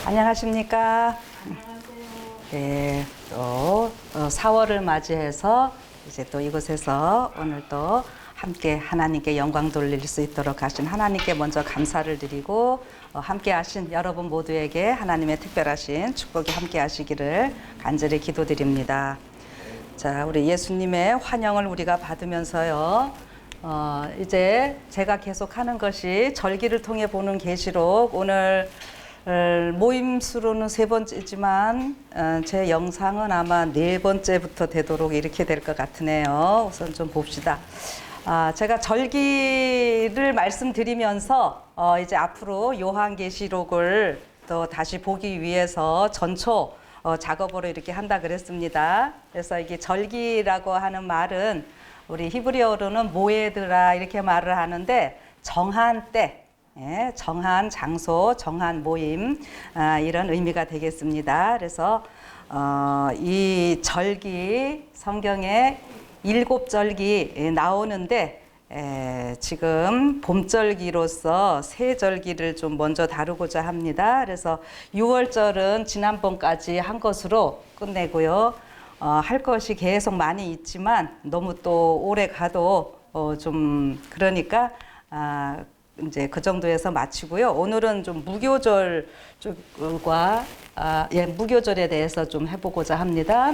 안녕하십니까? 네, 또 4월을 맞이해서 이제 또 이곳에서 오늘 또 함께 하나님께 영광 돌릴 수 있도록 하신 하나님께 먼저 감사를 드리고 함께 하신 여러분 모두에게 하나님의 특별하신 축복이 함께 하시기를 간절히 기도드립니다. 자, 우리 예수님의 환영을 우리가 받으면서요. 이제 제가 계속 하는 것이 절기를 통해 보는 계시록, 오늘 모임 수로는 3번째지만 제 영상은 아마 4번째부터 되도록 이렇게 될 것 같으네요. 우선 좀 봅시다. 제가 절기를 말씀드리면서 이제 앞으로 요한계시록을 또 다시 보기 위해서 전초 작업으로 이렇게 한다 그랬습니다. 그래서 이게 절기라고 하는 말은 우리 히브리어로는 모에드라 이렇게 말을 하는데, 정한 때, 정한 장소, 정한 모임, 이런 의미가 되겠습니다. 그래서 이 절기, 성경에 7절기 나오는데 지금 봄절기로서 새 절기를 좀 먼저 다루고자 합니다. 그래서 6월절은 지난번까지 한 것으로 끝내고요. 할 것이 계속 많이 있지만 너무 또 오래 가도 좀 그러니까 이제 그 정도에서 마치고요. 오늘은 좀 무교절 쪽과 무교절에 대해서 좀 해보고자 합니다.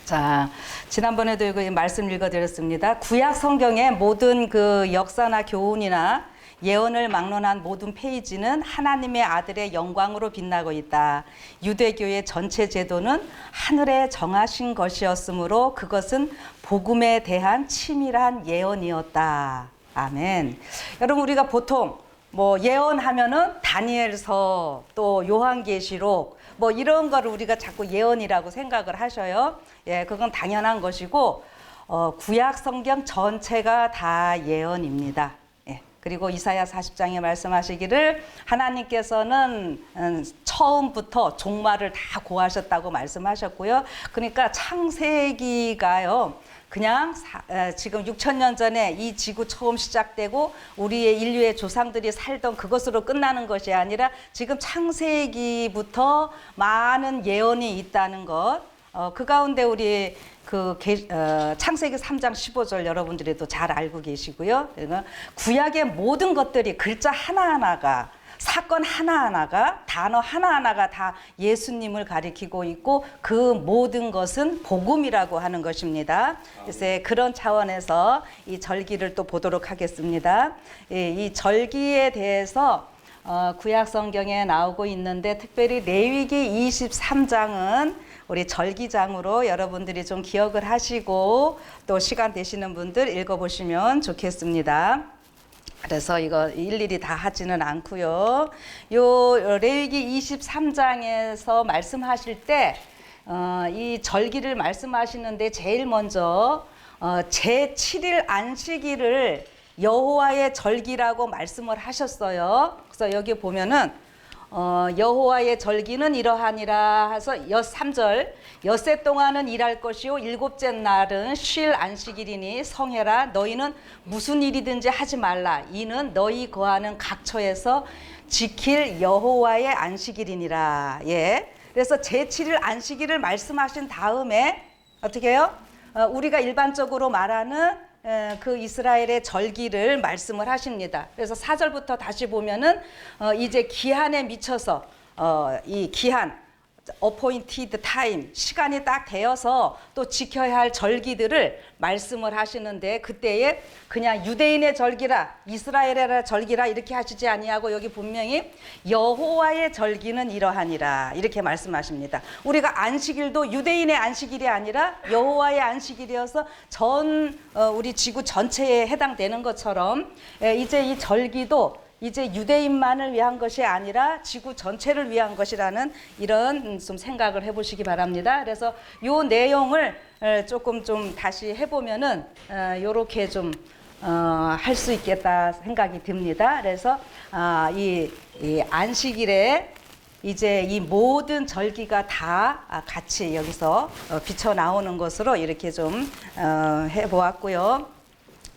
자, 지난번에도 이거 말씀 읽어드렸습니다. 구약 성경의 모든 그 역사나 교훈이나 예언을 막론한 모든 페이지는 하나님의 아들의 영광으로 빛나고 있다. 유대교의 전체 제도는 하늘에 정하신 것이었으므로 그것은 복음에 대한 치밀한 예언이었다. 아멘. 여러분, 우리가 보통 뭐 예언하면은 다니엘서, 또 요한계시록, 뭐 이런 거를 우리가 자꾸 예언이라고 생각을 하셔요. 예, 그건 당연한 것이고, 구약 성경 전체가 다 예언입니다. 예, 그리고 이사야 40장에 말씀하시기를 하나님께서는 처음부터 종말을 다 고하셨다고 말씀하셨고요. 그러니까 창세기가요, 그냥 지금 6,000년 전에 이 지구 처음 시작되고 우리의 인류의 조상들이 살던 그것으로 끝나는 것이 아니라 지금 창세기부터 많은 예언이 있다는 것, 그 가운데 우리 창세기 3장 15절 여러분들이 또 잘 알고 계시고요. 구약의 모든 것들이 글자 하나하나가, 사건 하나하나가, 단어 하나하나가 다 예수님을 가리키고 있고, 그 모든 것은 복음이라고 하는 것입니다. 그래서 그런 차원에서 이 절기를 또 보도록 하겠습니다. 이 절기에 대해서 구약 성경에 나오고 있는데, 특별히 레위기 23장은 우리 절기장으로 여러분들이 좀 기억을 하시고 또 시간 되시는 분들 읽어보시면 좋겠습니다. 그래서 이거 일일이 다 하지는 않고요. 요 레위기 23장에서 말씀하실 때 이 절기를 말씀하시는데 제일 먼저 제7일 안식일을 여호와의 절기라고 말씀을 하셨어요. 그래서 여기 보면은 여호와의 절기는 이러하니라 해서 3절, 엿새 동안은 일할 것이요 7째 날은 쉴 안식일이니 성해라. 너희는 무슨 일이든지 하지 말라. 이는 너희 거하는 각처에서 지킬 여호와의 안식일이니라. 예. 그래서 제7일 안식일을 말씀하신 다음에 어떻게 해요? 우리가 일반적으로 말하는 그 이스라엘의 절기를 말씀을 하십니다. 그래서 4절부터 다시 보면은 이제 기한에 미쳐서 이 기한, appointed time, 시간이 딱 되어서 또 지켜야 할 절기들을 말씀을 하시는데, 그때에 그냥 유대인의 절기라, 이스라엘의 절기라 이렇게 하시지 아니하고 여기 분명히 여호와의 절기는 이러하니라 이렇게 말씀하십니다. 우리가 안식일도 유대인의 안식일이 아니라 여호와의 안식일이어서 우리 지구 전체에 해당되는 것처럼, 이제 이 절기도 이제 유대인만을 위한 것이 아니라 지구 전체를 위한 것이라는 이런 좀 생각을 해보시기 바랍니다. 그래서 요 내용을 조금 좀 다시 해보면은 요렇게 좀 할 수 있겠다 생각이 듭니다. 그래서 이 안식일에 이제 이 모든 절기가 다 같이 여기서 비쳐 나오는 것으로 이렇게 좀 해보았고요.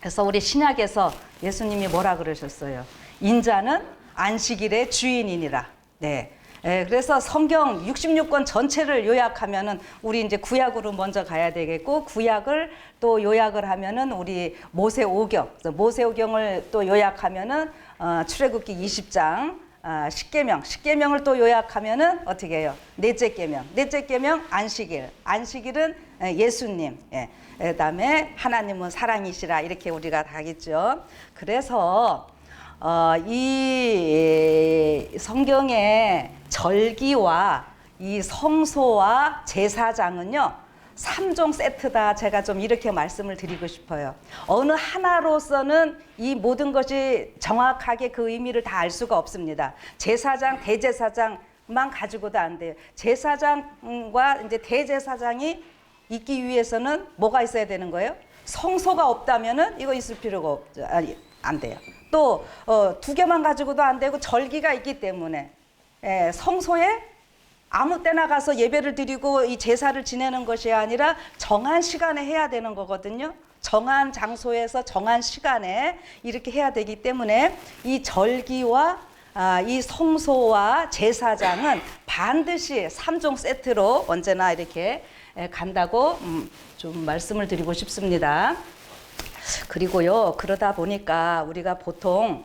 그래서 우리 신약에서 예수님이 뭐라 그러셨어요? 인자는 안식일의 주인이니라. 네. 그래서 성경 66권 전체를 요약하면은 우리 이제 구약으로 먼저 가야 되겠고, 구약을 또 요약을 하면은 우리 모세오경, 모세오경을 또 요약하면은 출애굽기 20장, 십계명을 또 요약하면은 어떻게 해요? 넷째 계명 안식일, 안식일은 예수님, 그다음에 하나님은 사랑이시라, 이렇게 우리가 다 하겠죠. 그래서 이 성경의 절기와 이 성소와 제사장은요, 3종 세트다. 제가 좀 이렇게 말씀을 드리고 싶어요. 어느 하나로서는 이 모든 것이 정확하게 그 의미를 다 알 수가 없습니다. 제사장, 대제사장만 가지고도 안 돼요. 제사장과 이제 대제사장이 있기 위해서는 뭐가 있어야 되는 거예요? 성소가 없다면은 이거 있을 필요가 없죠. 안 돼요. 또 두 개만 가지고도 안 되고, 절기가 있기 때문에 성소에 아무 때나 가서 예배를 드리고 이 제사를 지내는 것이 아니라 정한 시간에 해야 되는 거거든요. 정한 장소에서 정한 시간에 이렇게 해야 되기 때문에 이 절기와 이 성소와 제사장은 반드시 3종 세트로 언제나 이렇게 간다고 좀 말씀을 드리고 싶습니다. 그리고요, 그러다 보니까 우리가 보통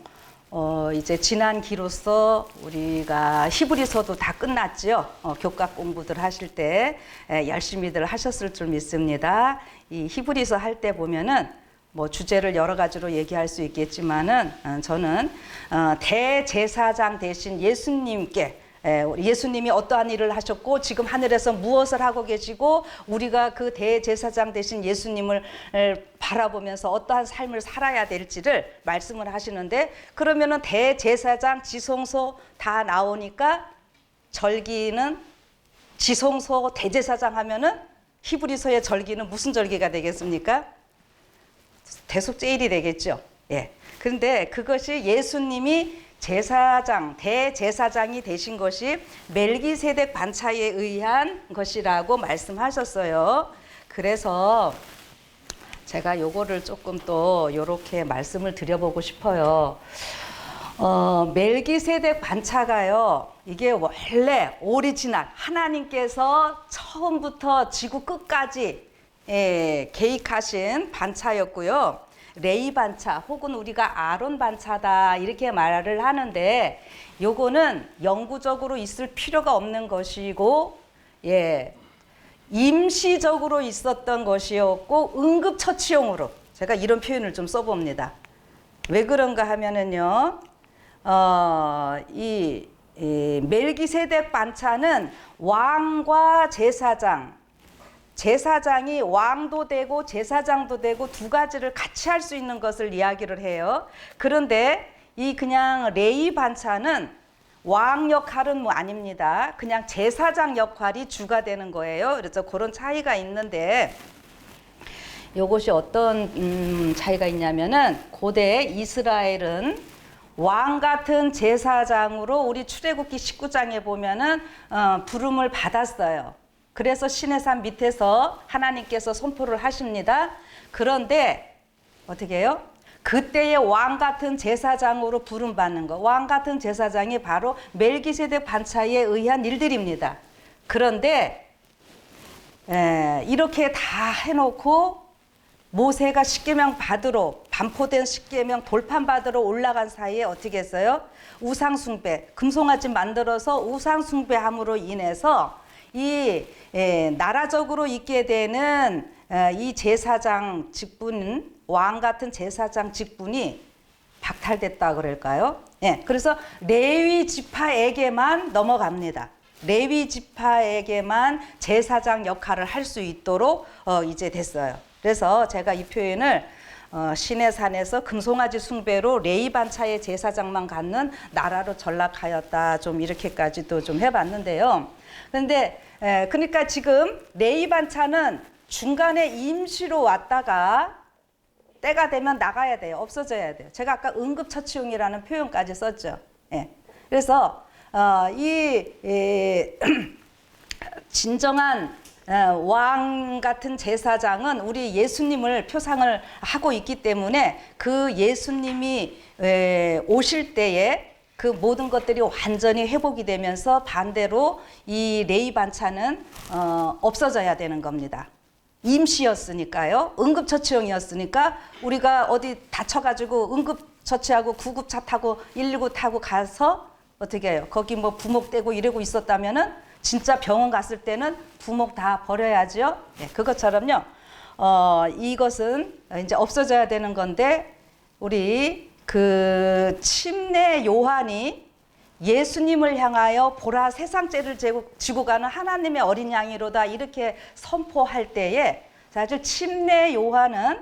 이제 지난 기로서 우리가 히브리서도 다 끝났죠. 교과 공부들 하실 때 열심히들 하셨을 줄 믿습니다. 이 히브리서 할 때 보면은 뭐 주제를 여러 가지로 얘기할 수 있겠지만은 저는 대제사장 대신 예수님께, 예수님이 어떠한 일을 하셨고 지금 하늘에서 무엇을 하고 계시고 우리가 그 대제사장 대신 예수님을 바라보면서 어떠한 삶을 살아야 될지를 말씀을 하시는데, 그러면은 대제사장, 지성소 다 나오니까 절기는 지성소, 대제사장 하면은 히브리서의 절기는 무슨 절기가 되겠습니까? 대속제일이 되겠죠. 그런데 그것이 예수님이 제사장, 대제사장이 되신 것이 멜기세덱 반차에 의한 것이라고 말씀하셨어요. 그래서 제가 요거를 조금 또 요렇게 말씀을 드려보고 싶어요. 멜기세덱 반차가요, 이게 원래 오리지널 하나님께서 처음부터 지구 끝까지 계획하신 반차였고요. 레이 반차 혹은 우리가 아론 반차다 이렇게 말을 하는데, 요거는 영구적으로 있을 필요가 없는 것이고 임시적으로 있었던 것이었고 응급처치용으로, 제가 이런 표현을 좀 써봅니다. 왜 그런가 하면은요, 이 멜기세덱 반차는 왕과 제사장이 왕도 되고 제사장도 되고 두 가지를 같이 할 수 있는 것을 이야기를 해요. 그런데 이 그냥 레위 반차는 왕 역할은 뭐 아닙니다. 그냥 제사장 역할이 주가 되는 거예요. 그래서 그런 차이가 있는데, 이것이 어떤 차이가 있냐면은, 고대 이스라엘은 왕 같은 제사장으로 우리 출애굽기 19장에 보면은 부름을 받았어요. 그래서 시내산 밑에서 하나님께서 선포를 하십니다. 그런데 어떻게 해요? 그때의 왕 같은 제사장으로 부름받는 거, 왕 같은 제사장이 바로 멜기세덱 반차에 의한 일들입니다. 그런데 이렇게 다 해놓고 모세가 십계명 받으러, 반포된 십계명 돌판 받으러 올라간 사이에 어떻게 했어요? 우상숭배, 금송아지 만들어서 우상숭배함으로 인해서 이 나라적으로 있게 되는 이 제사장 직분, 왕 같은 제사장 직분이 박탈됐다 그럴까요? 그래서 레위 지파에게만 넘어갑니다. 레위 지파에게만 제사장 역할을 할 수 있도록 이제 됐어요. 그래서 제가 이 표현을 시내산에서 금송아지 숭배로 레위 반차의 제사장만 갖는 나라로 전락하였다, 좀 이렇게까지도 좀 해봤는데요. 그런데 그러니까 지금 레위 반차는 중간에 임시로 왔다가 때가 되면 나가야 돼요. 없어져야 돼요. 제가 아까 응급처치용이라는 표현까지 썼죠. 그래서 이 진정한 왕 같은 제사장은 우리 예수님을 표상을 하고 있기 때문에 그 예수님이 오실 때에 그 모든 것들이 완전히 회복이 되면서 반대로 이 레위 반차는 없어져야 되는 겁니다. 임시였으니까요. 응급처치용이었으니까 우리가 어디 다쳐가지고 응급처치하고 구급차 타고 119 타고 가서 어떻게 해요? 거기 뭐 부목되고 이러고 있었다면은 진짜 병원 갔을 때는 부목 다 버려야죠. 네, 그것처럼요. 이것은 이제 없어져야 되는 건데 우리 그 침례 요한이 예수님을 향하여 보라 세상 죄를 지고 가는 하나님의 어린 양이로다 이렇게 선포할 때에 사실 침례 요한은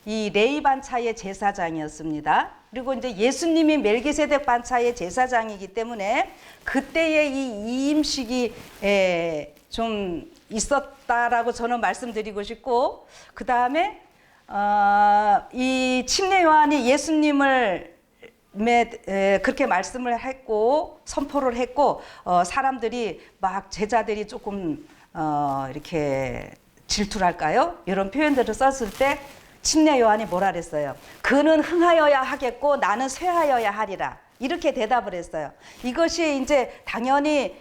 이 레위 반차의 제사장이었습니다. 그리고 이제 예수님이 멜기세덱 반차의 제사장이기 때문에 그때의 이 이임식이 좀 있었다라고 저는 말씀드리고 싶고, 그 다음에 이 침례 요한이 예수님을 그렇게 말씀을 했고 선포를 했고 사람들이 막 제자들이 조금 이렇게 질투랄까요? 이런 표현들을 썼을 때 침례 요한이 뭐라 그랬어요? 그는 흥하여야 하겠고 나는 쇠하여야 하리라. 이렇게 대답을 했어요. 이것이 이제 당연히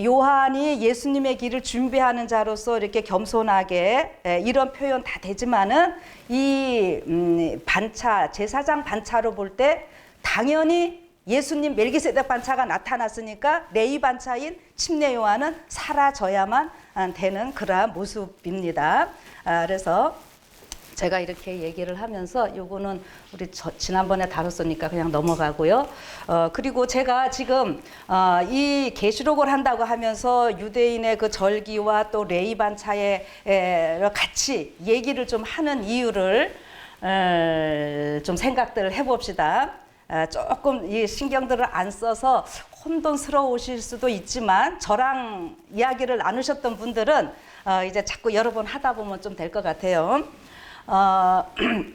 요한이 예수님의 길을 준비하는 자로서 이렇게 겸손하게 이런 표현 다 되지만은 이 반차, 제사장 반차로 볼 때 당연히 예수님 멜기세덱 반차가 나타났으니까 레위 반차인 침례 요한은 사라져야만 되는 그러한 모습입니다. 그래서 제가 이렇게 얘기를 하면서 요거는 우리 지난번에 다뤘으니까 그냥 넘어가고요. 그리고 제가 지금 이 계시록을 한다고 하면서 유대인의 그 절기와 또 레위 반차에 같이 얘기를 좀 하는 이유를 좀 생각들을 해봅시다. 조금 이 신경들을 안 써서 혼돈스러우실 수도 있지만 저랑 이야기를 나누셨던 분들은 이제 자꾸 여러 번 하다 보면 좀 될 것 같아요.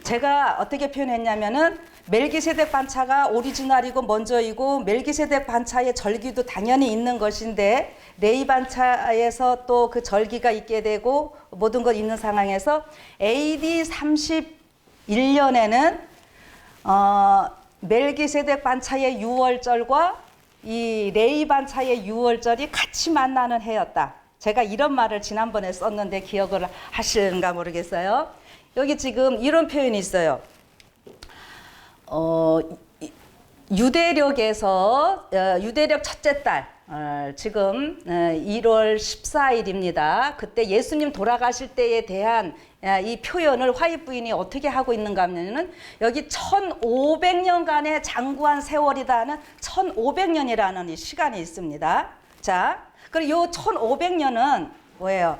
제가 어떻게 표현했냐면은 멜기세덱 반차가 오리지널이고 먼저이고 멜기세덱 반차의 절기도 당연히 있는 것인데 레위 반차에서 또 그 절기가 있게 되고 모든 것 있는 상황에서 AD 31년에는 멜기세덱 반차의 유월절과 이 레위 반차의 유월절이 같이 만나는 해였다. 제가 이런 말을 지난번에 썼는데 기억을 하시는가 모르겠어요. 여기 지금 이런 표현이 있어요. 유대력에서 유대력 첫째 달 지금 1월 14일입니다. 그때 예수님 돌아가실 때에 대한 이 표현을 화입 부인이 어떻게 하고 있는가 하면은 여기 1500년간의 장구한 세월이다 하는 1500년이라는 이 시간이 있습니다. 자, 그리고 요 1500년은 뭐예요?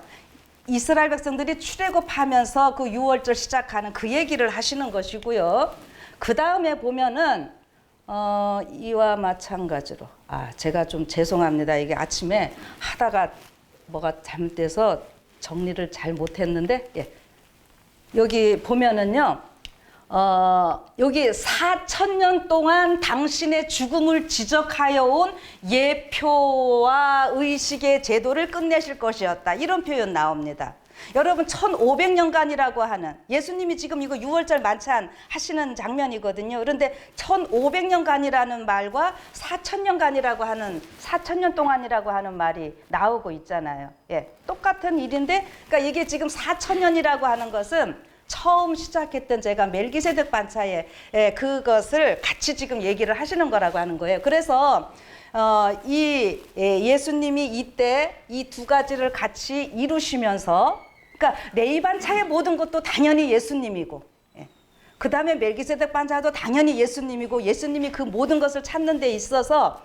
이스라엘 백성들이 출애굽하면서 그 유월절 시작하는 그 얘기를 하시는 것이고요. 그 다음에 보면은 이와 마찬가지로 제가 좀 죄송합니다. 이게 아침에 하다가 뭐가 잘못돼서 정리를 잘 못했는데 여기 보면은요. 여기 4,000년 동안 당신의 죽음을 지적하여 온 예표와 의식의 제도를 끝내실 것이었다. 이런 표현 나옵니다. 여러분 1500년간이라고 하는 예수님이 지금 이거 6월절 만찬 하시는 장면이거든요. 그런데 1500년간이라는 말과 4000년간이라고 하는 4000년 동안이라고 하는 말이 나오고 있잖아요. 똑같은 일인데 그러니까 이게 지금 4000년이라고 하는 것은 처음 시작했던 제가 멜기세덱 반차에 그것을 같이 지금 얘기를 하시는 거라고 하는 거예요. 그래서 이 예수님이 이때 이 두 가지를 같이 이루시면서 그러니까 레위 반차의 모든 것도 당연히 예수님이고 그 다음에 멜기세덱 반차도 당연히 예수님이고 예수님이 그 모든 것을 찾는 데 있어서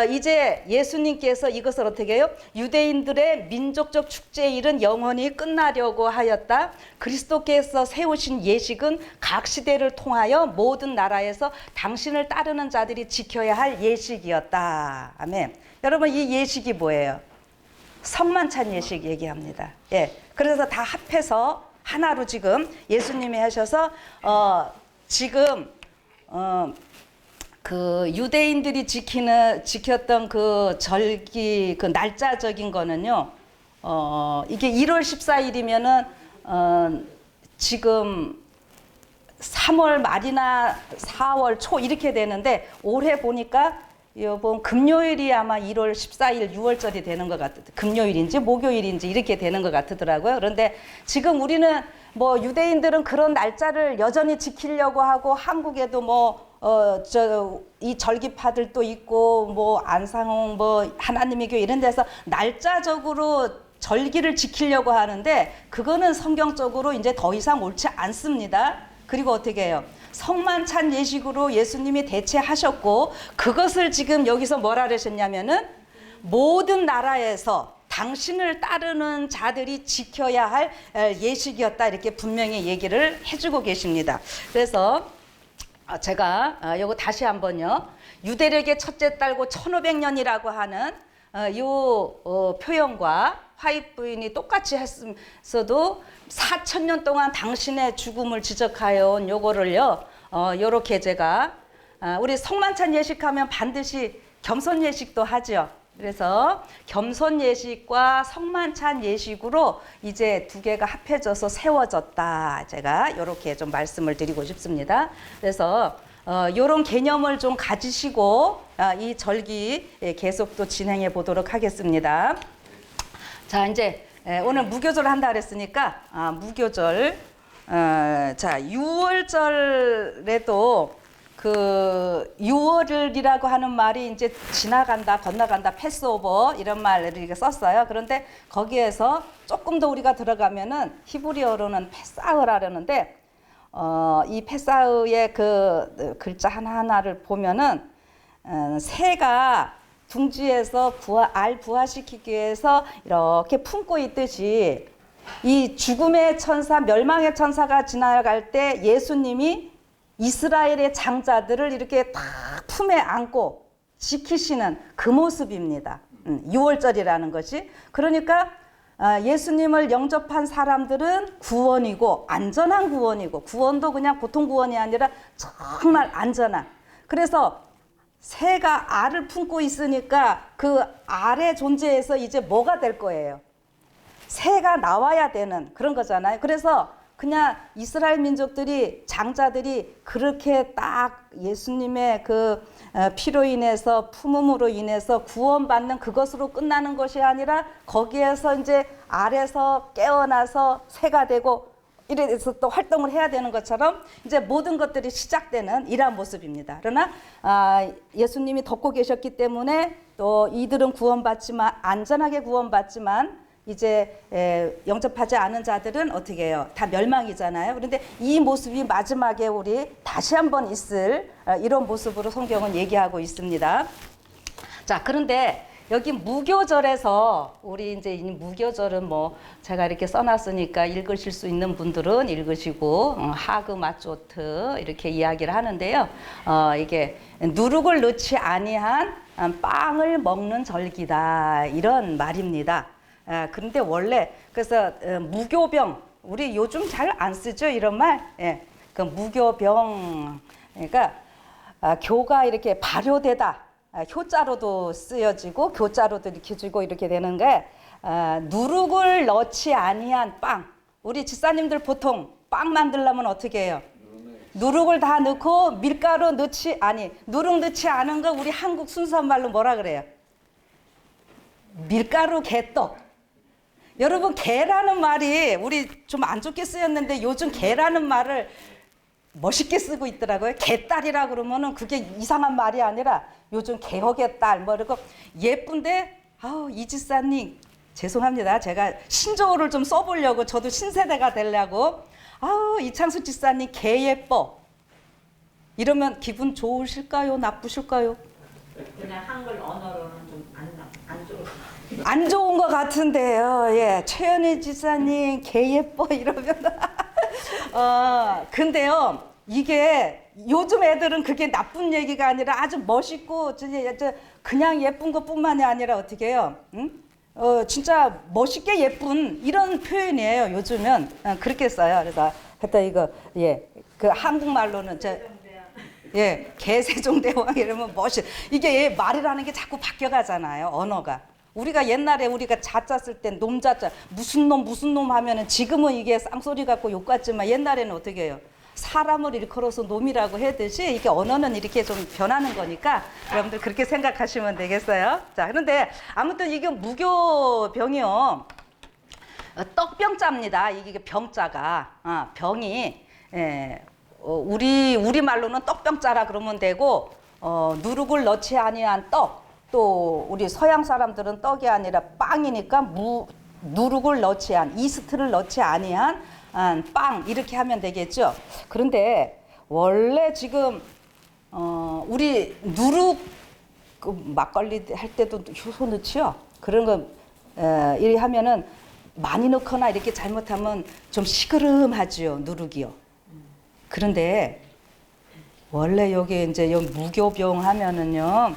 이제 예수님께서 이것을 어떻게 해요? 유대인들의 민족적 축제일은 영원히 끝나려고 하였다. 그리스도께서 세우신 예식은 각 시대를 통하여 모든 나라에서 당신을 따르는 자들이 지켜야 할 예식이었다. 아멘. 여러분 이 예식이 뭐예요? 성만찬 예식 얘기합니다. 그래서 다 합해서 하나로 지금 예수님이 하셔서 지금 그 유대인들이 지켰던 그 절기 그 날짜적인 거는요. 이게 1월 14일이면은 지금 3월 말이나 4월 초 이렇게 되는데 올해 보니까 이번 금요일이 아마 1월 14일 6월절이 되는 것 같아요. 금요일인지 목요일인지 이렇게 되는 것 같더라고요. 그런데 지금 우리는 뭐 유대인들은 그런 날짜를 여전히 지키려고 하고 한국에도 이 절기파들도 있고 뭐 안상홍 뭐 하나님의 교회 이런 데서 날짜적으로 절기를 지키려고 하는데 그거는 성경적으로 이제 더 이상 옳지 않습니다. 그리고 어떻게 해요? 성만찬 예식으로 예수님이 대체하셨고 그것을 지금 여기서 뭐라 그러셨냐면은 모든 나라에서 당신을 따르는 자들이 지켜야 할 예식이었다 이렇게 분명히 얘기를 해주고 계십니다. 그래서 제가 요거 다시 한번요. 유대력의 첫째 딸고 1500년이라고 하는 표현과 화입 부인이 똑같이 했어도 4000년 동안 당신의 죽음을 지적하여 온 요거를요. 요렇게 제가 우리 성만찬 예식하면 반드시 겸손 예식도 하죠. 그래서 겸손 예식과 성만찬 예식으로 이제 두 개가 합해져서 세워졌다. 제가 이렇게 좀 말씀을 드리고 싶습니다. 그래서 이런 개념을 좀 가지시고 이 절기 계속 또 진행해 보도록 하겠습니다. 자, 이제 오늘 무교절 한다 그랬으니까 무교절 자 6월절에도 그 6월이라고 하는 말이 이제 지나간다, 건너간다, 패스오버 이런 말을 이렇게 썼어요. 그런데 거기에서 조금 더 우리가 들어가면은 히브리어로는 페사흐라는데 이 페사흐의 그 글자 하나하나를 보면은 새가 둥지에서 알 부화시키기 위해서 이렇게 품고 있듯이 이 죽음의 천사, 멸망의 천사가 지나갈 때 예수님이 이스라엘의 장자들을 이렇게 딱 품에 안고 지키시는 그 모습입니다. 6월절이라는 것이. 그러니까 예수님을 영접한 사람들은 구원이고 안전한 구원이고 구원도 그냥 보통 구원이 아니라 정말 안전한. 그래서 새가 알을 품고 있으니까 그 알의 존재에서 이제 뭐가 될 거예요? 새가 나와야 되는 그런 거잖아요. 그래서 그냥 이스라엘 민족들이 장자들이 그렇게 딱 예수님의 그 피로 인해서 품음으로 인해서 구원받는 그것으로 끝나는 것이 아니라 거기에서 이제 알에서 깨어나서 새가 되고 이래서 또 활동을 해야 되는 것처럼 이제 모든 것들이 시작되는 이러한 모습입니다. 그러나 예수님이 덮고 계셨기 때문에 또 이들은 구원받지만 안전하게 구원받지만 이제 영접하지 않은 자들은 어떻게 해요? 다 멸망이잖아요. 그런데 이 모습이 마지막에 우리 다시 한번 있을 이런 모습으로 성경은 얘기하고 있습니다. 자, 그런데 여기 무교절에서 우리 이제 이 무교절은 뭐 제가 이렇게 써놨으니까 읽으실 수 있는 분들은 읽으시고 하그 마조트 이렇게 이야기를 하는데요. 이게 누룩을 넣지 아니한 빵을 먹는 절기다 이런 말입니다. 그런데 원래 그래서 무교병 우리 요즘 잘 안 쓰죠 이런 말. 그 무교병 그러니까 교가 이렇게 발효되다. 효자로도 쓰여지고 교자로도 이렇게 주고 이렇게 되는 게 누룩을 넣지 아니한 빵. 우리 집사님들 보통 빵 만들려면 어떻게 해요? 누룩을 다 넣고 밀가루 넣지 아니 누룩 넣지 않은 거 우리 한국 순수한 말로 뭐라 그래요? 밀가루 개떡. 여러분 개라는 말이 우리 좀 안 좋게 쓰였는데 요즘 개라는 말을 멋있게 쓰고 있더라고요. 개딸이라 그러면은 그게 이상한 말이 아니라 요즘 개혁의 딸 뭐 이러고 예쁜데 이 집사님 죄송합니다. 제가 신조어를 좀 써보려고 저도 신세대가 되려고 이창수 집사님 개 예뻐 이러면 기분 좋으실까요? 나쁘실까요? 그냥 한글 언어로는 좀 안 좋을 안 좋은 것 같은데요. 예, 최연희 지사님 개 예뻐 이러면 근데요 이게 요즘 애들은 그게 나쁜 얘기가 아니라 아주 멋있고 그냥 예쁜 것뿐만이 아니라 어떻게 해요? 응? 진짜 멋있게 예쁜 이런 표현이에요. 요즘은 그렇게 써요. 그래서 하여튼 이거 그 한국말로는 개세종대왕 이러면 멋있. 이게 말이라는 게 자꾸 바뀌어가잖아요. 언어가. 우리가 옛날에 우리가 자자 쓸 땐 놈자자 무슨 놈 하면은 지금은 이게 쌍소리 같고 욕 같지만 옛날에는 어떻게 해요? 사람을 일컬어서 놈이라고 하듯이 이게 언어는 이렇게 좀 변하는 거니까 여러분들 그렇게 생각하시면 되겠어요. 자, 그런데 아무튼 이게 무교병이요. 떡병자입니다. 이게 병자가 병이 우리 말로는 떡병자라 그러면 되고 누룩을 넣지 아니한 떡, 또 우리 서양 사람들은 떡이 아니라 빵이니까 누룩을 넣지 않은 이스트를 넣지 아니한 빵 이렇게 하면 되겠죠. 그런데 원래 지금 우리 누룩 그 막걸리 할 때도 효소 넣지요. 그런 거 이렇게 하면은 많이 넣거나 이렇게 잘못하면 좀 시그름하지요, 누룩이요. 그런데 원래 여기 이제 요 무교병 하면은요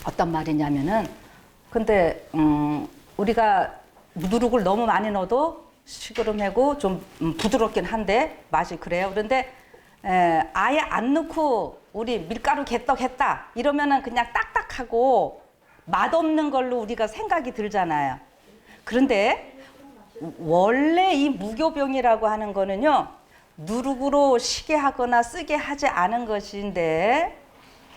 어떤 말이냐면은 근데 우리가 누룩을 너무 많이 넣어도 시그름하고 좀 부드럽긴 한데 맛이 그래요. 그런데 아예 안 넣고 우리 밀가루 개떡 했다 이러면은 그냥 딱딱하고 맛없는 걸로 우리가 생각이 들잖아요. 그런데 원래 이 무교병이라고 하는 거는요 누룩으로 시게 하거나 쓰게 하지 않은 것인데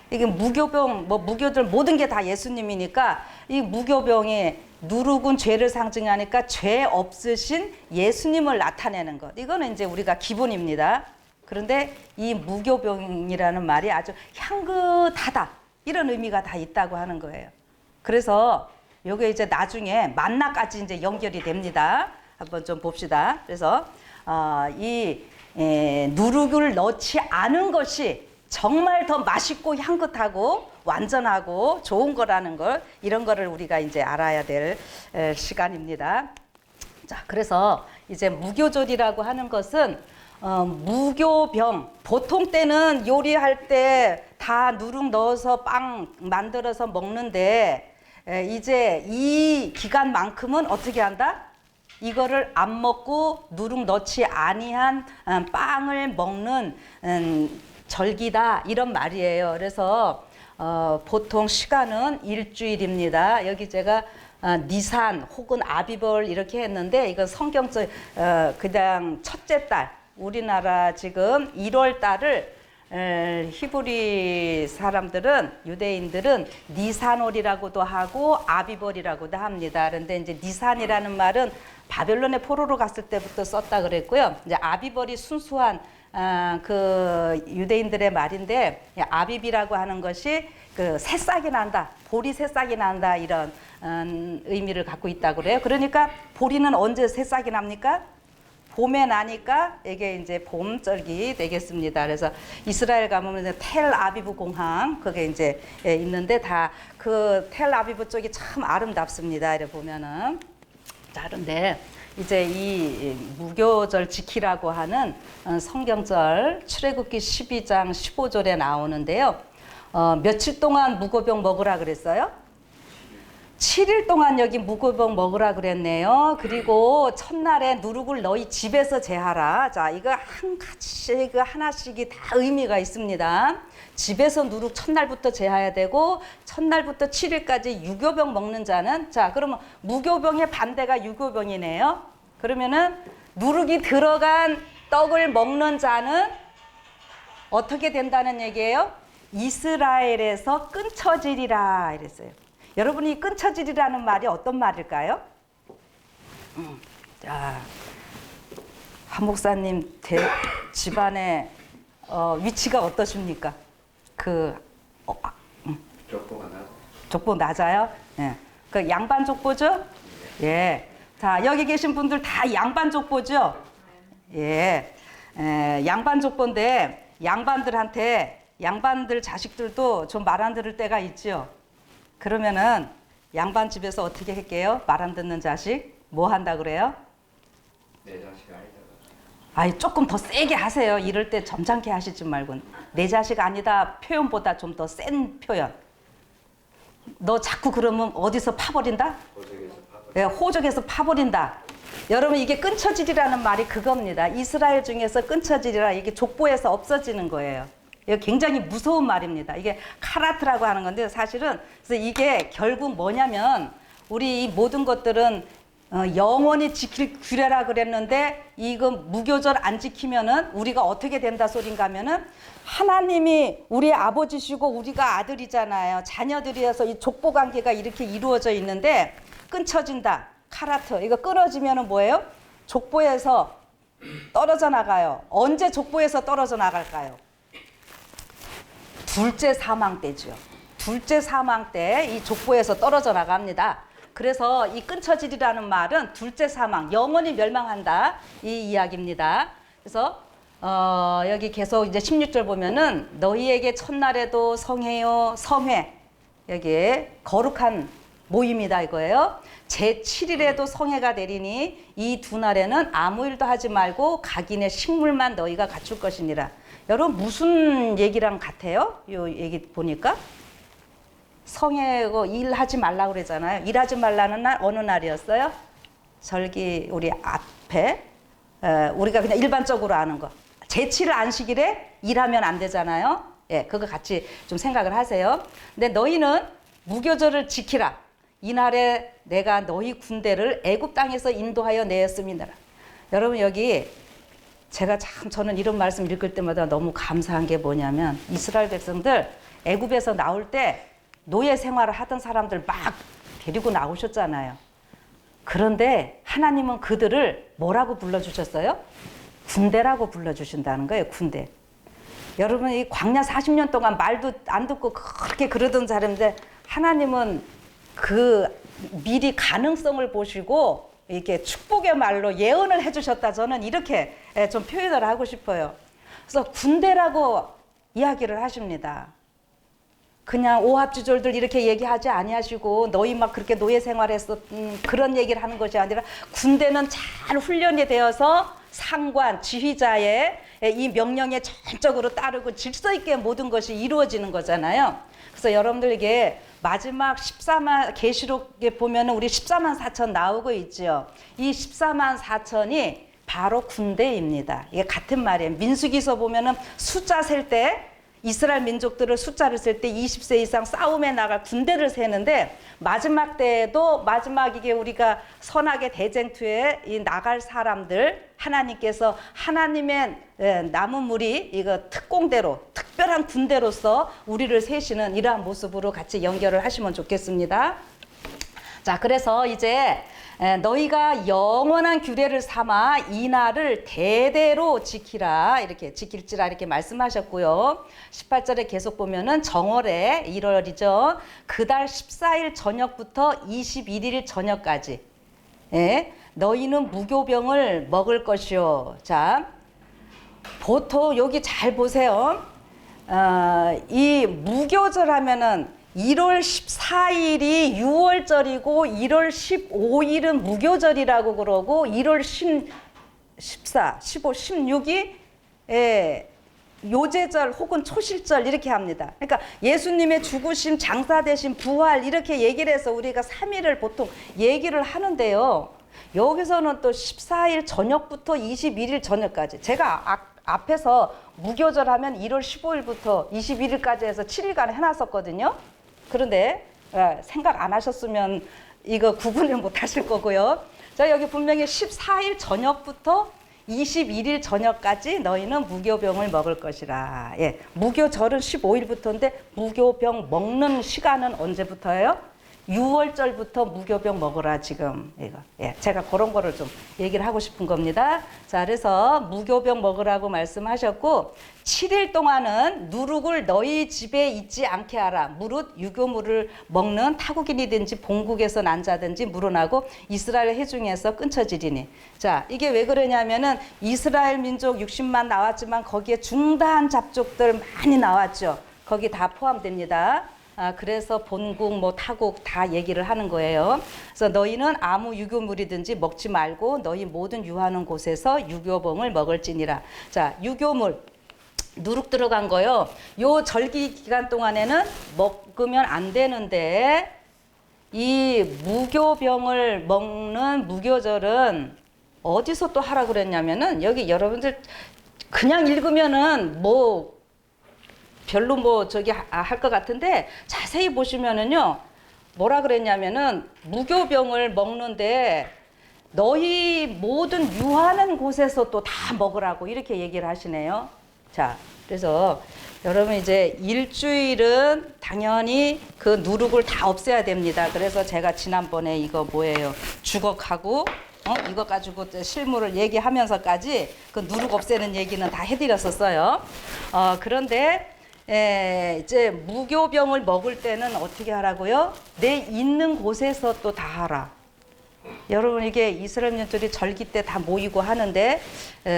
이게 무교병 뭐 무교들 모든 게 다 예수님이니까 이 무교병이 누룩은 죄를 상징하니까 죄 없으신 예수님을 나타내는 것. 이거는 이제 우리가 기본입니다. 그런데 이 무교병이라는 말이 아주 향긋하다 이런 의미가 다 있다고 하는 거예요. 그래서 요게 이제 나중에 만나까지 이제 연결이 됩니다. 한번 좀 봅시다. 그래서 누룩을 넣지 않은 것이 정말 더 맛있고 향긋하고 완전하고 좋은 거라는 걸 이런 거를 우리가 이제 알아야 될 시간입니다. 자, 그래서 이제 무교절이라고 하는 것은 무교병 보통 때는 요리할 때 다 누룩 넣어서 빵 만들어서 먹는데 이제 이 기간만큼은 어떻게 한다? 이거를 안 먹고 누룩 넣지 아니한 빵을 먹는 절기다 이런 말이에요. 그래서 보통 시간은 일주일입니다. 여기 제가 니산 혹은 아비벌 이렇게 했는데 이건 성경적 그냥 첫째 달 우리나라 지금 1월 달을 히브리 사람들은 유대인들은 니산월이라고도 하고 아비벌이라고도 합니다. 그런데 이제 니산이라는 말은 바벨론에 포로로 갔을 때부터 썼다 그랬고요. 이제 아비벌이 순수한 그 유대인들의 말인데 아비비라고 하는 것이 그 새싹이 난다, 보리 새싹이 난다 이런 의미를 갖고 있다고 그래요. 그러니까 보리는 언제 새싹이 납니까? 봄에 나니까 이게 이제 봄절기 되겠습니다. 그래서 이스라엘 가면 이제 텔아비브 공항 그게 이제 있는데 다 그 텔아비브 쪽이 참 아름답습니다. 이래 보면은 자, 그런데 이제 이 무교절 지키라고 하는 성경절 출애굽기 12장 15절에 나오는데요. 며칠 동안 무교병 먹으라 그랬어요? 7일 동안 여기 무교병 먹으라 그랬네요. 그리고 첫날에 누룩을 너희 집에서 제하라. 자, 이거 한 가지씩 하나씩이 다 의미가 있습니다. 집에서 누룩 첫날부터 제해야 되고 첫날부터 7일까지 유교병 먹는 자는 자, 그러면 무교병의 반대가 유교병이네요. 그러면은 누룩이 들어간 떡을 먹는 자는 어떻게 된다는 얘기예요? 이스라엘에서 끊쳐지리라 이랬어요. 여러분이 끊쳐지리라는 말이 어떤 말일까요? 자, 한 목사님 집안의 위치가 어떠십니까? 족보가 나고. 족보 낮아요? 예. 그 양반 족보죠? 예. 자, 여기 계신 분들 다 양반 족보죠? 예. 양반 족보인데 양반들한테 양반들 자식들도 좀 말 안 들을 때가 있죠. 그러면은 양반 집에서 어떻게 할게요? 말 안 듣는 자식 뭐 한다 그래요? 내 자식 아니다. 아이 조금 더 세게 하세요. 이럴 때 점잖게 하시지 말고 내 자식 아니다 표현보다 좀 더 센 표현. 너 자꾸 그러면 어디서 파버린다? 호적에서 파버. 네, 호적에서 파버린다. 여러분 이게 끊쳐지리라는 말이 그겁니다. 이스라엘 중에서 끊쳐지리라 이게 족보에서 없어지는 거예요. 이거 굉장히 무서운 말입니다. 이게 카라트라고 하는 건데 사실은 그래서 이게 결국 뭐냐면 우리 이 모든 것들은 영원히 지킬 규례라 그랬는데 이거 무교절 안 지키면은 우리가 어떻게 된다 소린가 하면은 하나님이 우리 아버지시고 우리가 아들이잖아요. 자녀들이어서 이 족보 관계가 이렇게 이루어져 있는데 끊쳐진다. 카라트. 이거 끊어지면은 뭐예요? 족보에서 떨어져 나가요. 언제 족보에서 떨어져 나갈까요? 둘째 사망 때죠. 둘째 사망 때 이 족보에서 떨어져 나갑니다. 그래서 이 끊쳐지리라는 말은 둘째 사망, 영원히 멸망한다 이 이야기입니다. 그래서 여기 계속 이제 16절 보면은 너희에게 첫날에도 성회요 성회 여기에 거룩한 모임이다 이거예요. 제7일에도 성회가 되리니 이 두 날에는 아무 일도 하지 말고 각인의 식물만 너희가 갖출 것이니라. 여러분 무슨 얘기랑 같아요? 요 얘기 보니까 성회고 일하지 말라고 그러잖아요. 일하지 말라는 날 어느 날이었어요? 절기 우리 앞에 우리가 그냥 일반적으로 아는 거. 제7일 안식일에 일하면 안 되잖아요. 예, 그거 같이 좀 생각을 하세요. 근데 너희는 무교절을 지키라. 이날에 내가 너희 군대를 애굽 땅에서 인도하여 내었음이니라. 여러분 여기 제가 참 저는 이런 말씀 읽을 때마다 너무 감사한 게 뭐냐면 이스라엘 백성들 애굽에서 나올 때 노예 생활을 하던 사람들 막 데리고 나오셨잖아요. 그런데 하나님은 그들을 뭐라고 불러주셨어요? 군대라고 불러주신다는 거예요. 군대. 여러분 이 광야 40년 동안 말도 안 듣고 그렇게 그러던 사람인데 하나님은 그 미리 가능성을 보시고 이렇게 축복의 말로 예언을 해주셨다. 저는 이렇게 좀 표현을 하고 싶어요. 그래서 군대라고 이야기를 하십니다. 그냥 오합지졸들 이렇게 얘기하지 아니하시고 너희 막 그렇게 노예 생활했어 그런 얘기를 하는 것이 아니라 군대는 잘 훈련이 되어서 상관, 지휘자의 이 명령에 전적으로 따르고 질서 있게 모든 것이 이루어지는 거잖아요. 그래서 여러분들에게 마지막 14만 계시록에 보면은 우리 14만 4천 나오고 있죠. 이 14만 4천이 바로 군대입니다. 이게 같은 말이에요. 민수기서 보면은 숫자 셀 때 이스라엘 민족들을 숫자를 셀 때 20세 이상 싸움에 나갈 군대를 세는데 마지막 때에도 마지막 이게 우리가 선악의 대쟁투에 이 나갈 사람들 하나님께서 하나님의 남은 무리 이거 특공대로 특별한 군대로서 우리를 세시는 이러한 모습으로 같이 연결을 하시면 좋겠습니다. 자, 그래서 이제 너희가 영원한 규례를 삼아 이 날을 대대로 지키라 이렇게 지킬지라 이렇게 말씀하셨고요. 18절에 계속 보면은 정월에 1월이죠. 그달 14일 저녁부터 21일 저녁까지 너희는 무교병을 먹을 것이요. 자, 보통 여기 잘 보세요. 이 무교절 하면은 1월 14일이 6월절이고 1월 15일은 무교절이라고 그러고 1월 14, 15, 16이 요제절 혹은 초실절 이렇게 합니다. 그러니까 예수님의 죽으심, 장사되심, 부활 이렇게 얘기를 해서 우리가 3일을 보통 얘기를 하는데요. 여기서는 또 14일 저녁부터 21일 저녁까지 제가 앞에서 무교절 하면 1월 15일부터 21일까지 해서 7일간 해놨었거든요. 그런데 생각 안 하셨으면 이거 구분을 못 하실 거고요. 자, 여기 분명히 14일 저녁부터 21일 저녁까지 너희는 무교병을 먹을 것이라. 예, 무교절은 15일부터인데 무교병 먹는 시간은 언제부터예요? 6월절부터 무교병 먹으라 지금 이거. 예, 제가 그런 거를 좀 얘기를 하고 싶은 겁니다. 자, 그래서 무교병 먹으라고 말씀하셨고 7일 동안은 누룩을 너희 집에 있지 않게 하라. 무릇 유교물을 먹는 타국인이든지 본국에서 난 자든지 물어나고 이스라엘 회중에서 끊쳐지리니. 자, 이게 왜 그러냐면은 이스라엘 민족 60만 나왔지만 거기에 중다한 잡족들 많이 나왔죠. 거기 다 포함됩니다. 그래서 본국 뭐 타국 다 얘기를 하는 거예요. 그래서 너희는 아무 유교물이든지 먹지 말고 너희 모든 유하는 곳에서 유교봉을 먹을지니라. 자, 유교물 누룩 들어간 거요. 요 절기 기간 동안에는 먹으면 안 되는데 이 무교병을 먹는 무교절은 어디서 또 하라 그랬냐면은 여기 여러분들 그냥 읽으면은 뭐 별로 뭐 저기 할 것 같은데 자세히 보시면은요 뭐라 그랬냐면은 무교병을 먹는데 너희 모든 유하는 곳에서 또 다 먹으라고 이렇게 얘기를 하시네요. 자, 그래서 여러분 이제 일주일은 당연히 그 누룩을 다 없애야 됩니다. 그래서 제가 지난번에 이거 뭐예요? 주걱하고 이거 가지고 실물을 얘기하면서까지 그 누룩 없애는 얘기는 다 해드렸었어요. 그런데 이제 무교병을 먹을 때는 어떻게 하라고요? 내 있는 곳에서 또 다 하라. 여러분 이게 이스라엘민들이 절기 때 다 모이고 하는데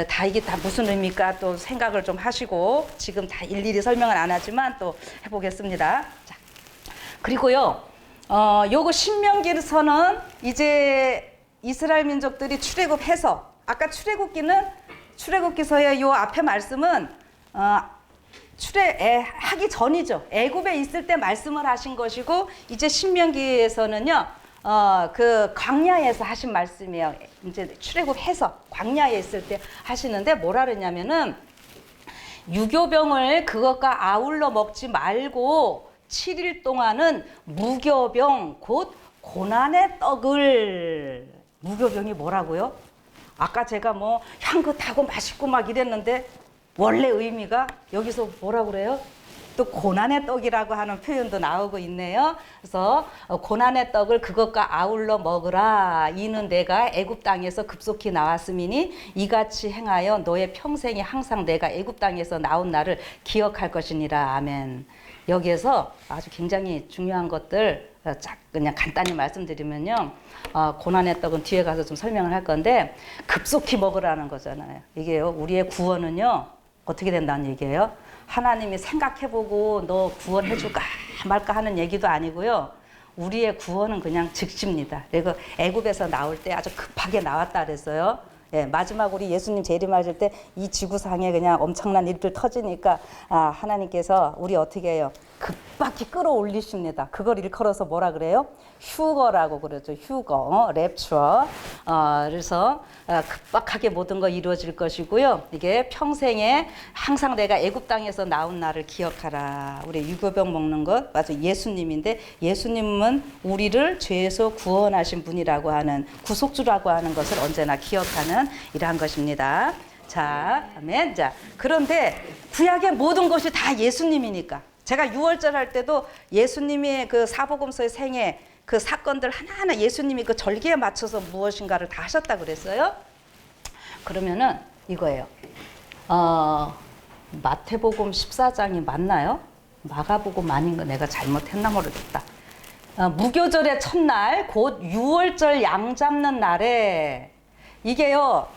다 이게 다 무슨 의미일까 또 생각을 좀 하시고 지금 다 일일이 설명은 안 하지만 또 해보겠습니다. 자, 그리고요 요거 신명기에서는 이제 이스라엘 민족들이 출애굽해서 아까 출애굽기서의 요 앞에 말씀은 하기 전이죠. 애굽에 있을 때 말씀을 하신 것이고 이제 신명기에서는요. 그 광야에서 하신 말씀이에요. 이제 출애굽해서 광야에 있을 때 하시는데 뭐라 그러냐면은 유교병을 그것과 아울러 먹지 말고 7일 동안은 무교병 곧 고난의 떡을 무교병이 뭐라고요? 아까 제가 뭐 향긋하고 맛있고 막 이랬는데 원래 의미가 여기서 뭐라고 그래요? 또 고난의 떡이라고 하는 표현도 나오고 있네요. 그래서 고난의 떡을 그것과 아울러 먹으라. 이는 내가 애굽 땅에서 급속히 나왔음이니 이같이 행하여 너의 평생에 항상 내가 애굽 땅에서 나온 날을 기억할 것이니라. 아멘. 여기에서 아주 굉장히 중요한 것들 그냥 간단히 말씀드리면요. 고난의 떡은 뒤에 가서 좀 설명을 할 건데 급속히 먹으라는 거잖아요. 이게요. 우리의 구원은요. 어떻게 된다는 얘기예요? 하나님이 생각해보고 너 구원해줄까 말까 하는 얘기도 아니고요. 우리의 구원은 그냥 즉시입니다. 그리고 애굽에서 나올 때 아주 급하게 나왔다 그랬어요. 예, 마지막 우리 예수님 재림하실 때 이 지구상에 그냥 엄청난 일들 터지니까 하나님께서 우리 어떻게 해요? 급박히 끌어올리십니다. 그걸 일컬어서 뭐라 그래요? 휴거라고 그러죠. 휴거, 랩처. 그래서 급박하게 모든 거 이루어질 것이고요. 이게 평생에 항상 내가 애굽 땅에서 나온 날을 기억하라. 우리 유교병 먹는 것 맞아 예수님인데 예수님은 우리를 죄에서 구원하신 분이라고 하는 구속주라고 하는 것을 언제나 기억하는 이러한 것입니다. 자, 아멘. 자, 그런데 구약의 모든 것이 다 예수님이니까 제가 6월절 할 때도 예수님의 그 사복음서의 생애 그 사건들 하나하나 예수님이 그 절기에 맞춰서 무엇인가를 다 하셨다 그랬어요. 그러면은 이거예요. 마태복음 14장이 맞나요? 마가복음 아닌 거 내가 잘못했나 모르겠다. 무교절의 첫날 곧 6월절 양 잡는 날에 이게요.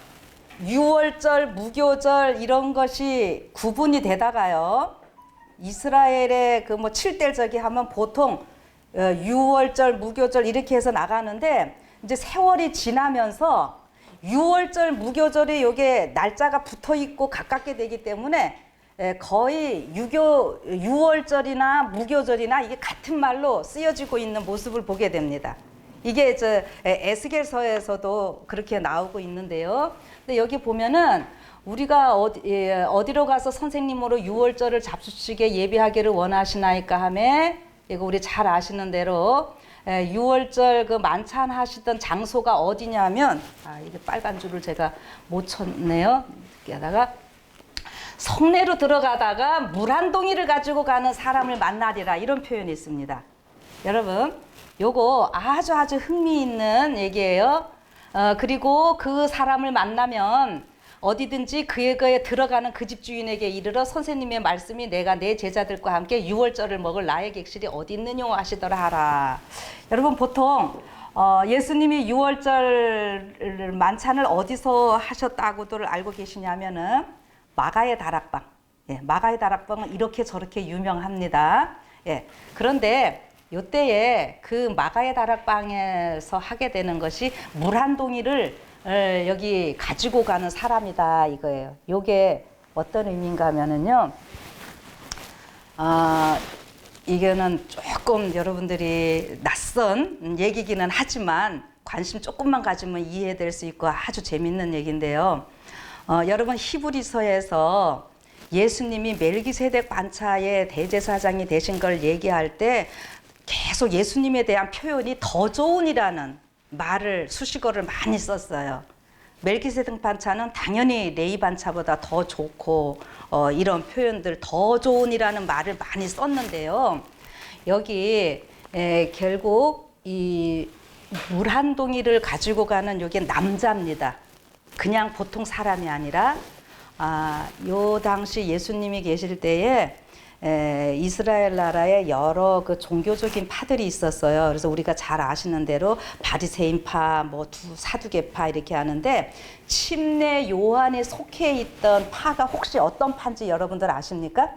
6월절, 무교절 이런 것이 구분이 되다가요. 이스라엘의 그 뭐 7대 저기 하면 보통 6월절, 무교절 이렇게 해서 나가는데 이제 세월이 지나면서 6월절, 무교절이 요게 날짜가 붙어 있고 가깝게 되기 때문에 거의 6월절이나 무교절이나 이게 같은 말로 쓰여지고 있는 모습을 보게 됩니다. 이게 저 에스겔서에서도 그렇게 나오고 있는데요. 근데 여기 보면은 우리가 어디로 가서 선생님으로 6월절을 잡수시게 예비하기를 원하시나이까 하매 이거 우리 잘 아시는 대로 6월절 그 만찬 하시던 장소가 어디냐면 이게 빨간 줄을 제가 못 쳤네요. 여기다가 성내로 들어가다가 물 한 동이를 가지고 가는 사람을 만나리라 이런 표현이 있습니다. 여러분 요거 아주 흥미있는 얘기예요. 그리고 그 사람을 만나면 어디든지 그에게 들어가는 그 집 주인에게 이르러 선생님의 말씀이 내가 내 제자들과 함께 6월절을 먹을 나의 객실이 어디 있느냐 하시더라 하라. 여러분 보통 예수님이 6월절 만찬을 어디서 하셨다고들 알고 계시냐면은 마가의 다락방. 예, 마가의 다락방은 이렇게 저렇게 유명합니다. 예, 그런데 요때에 그 마가의 다락방에서 하게 되는 것이 물 한 동이를 여기 가지고 가는 사람이다 이거예요. 요게 어떤 의미인가 하면은요. 이거는 조금 여러분들이 낯선 얘기기는 하지만 관심 조금만 가지면 이해될 수 있고 아주 재밌는 얘기인데요. 여러분 히브리서에서 예수님이 멜기세덱 반차의 대제사장이 되신 걸 얘기할 때 계속 예수님에 대한 표현이 더 좋은이라는 말을 수식어를 많이 썼어요. 멜기세덱 반차는 당연히 레위 반차보다 더 좋고 이런 표현들 더 좋은이라는 말을 많이 썼는데요. 여기 결국 이 물 한 동이를 가지고 가는 이게 남자입니다. 그냥 보통 사람이 아니라 요 당시 예수님이 계실 때에 이스라엘 나라에 여러 그 종교적인 파들이 있었어요. 그래서 우리가 잘 아시는 대로 바리새인파, 뭐 사두개파 이렇게 하는데 침례 요한에 속해 있던 파가 혹시 어떤 파인지 여러분들 아십니까?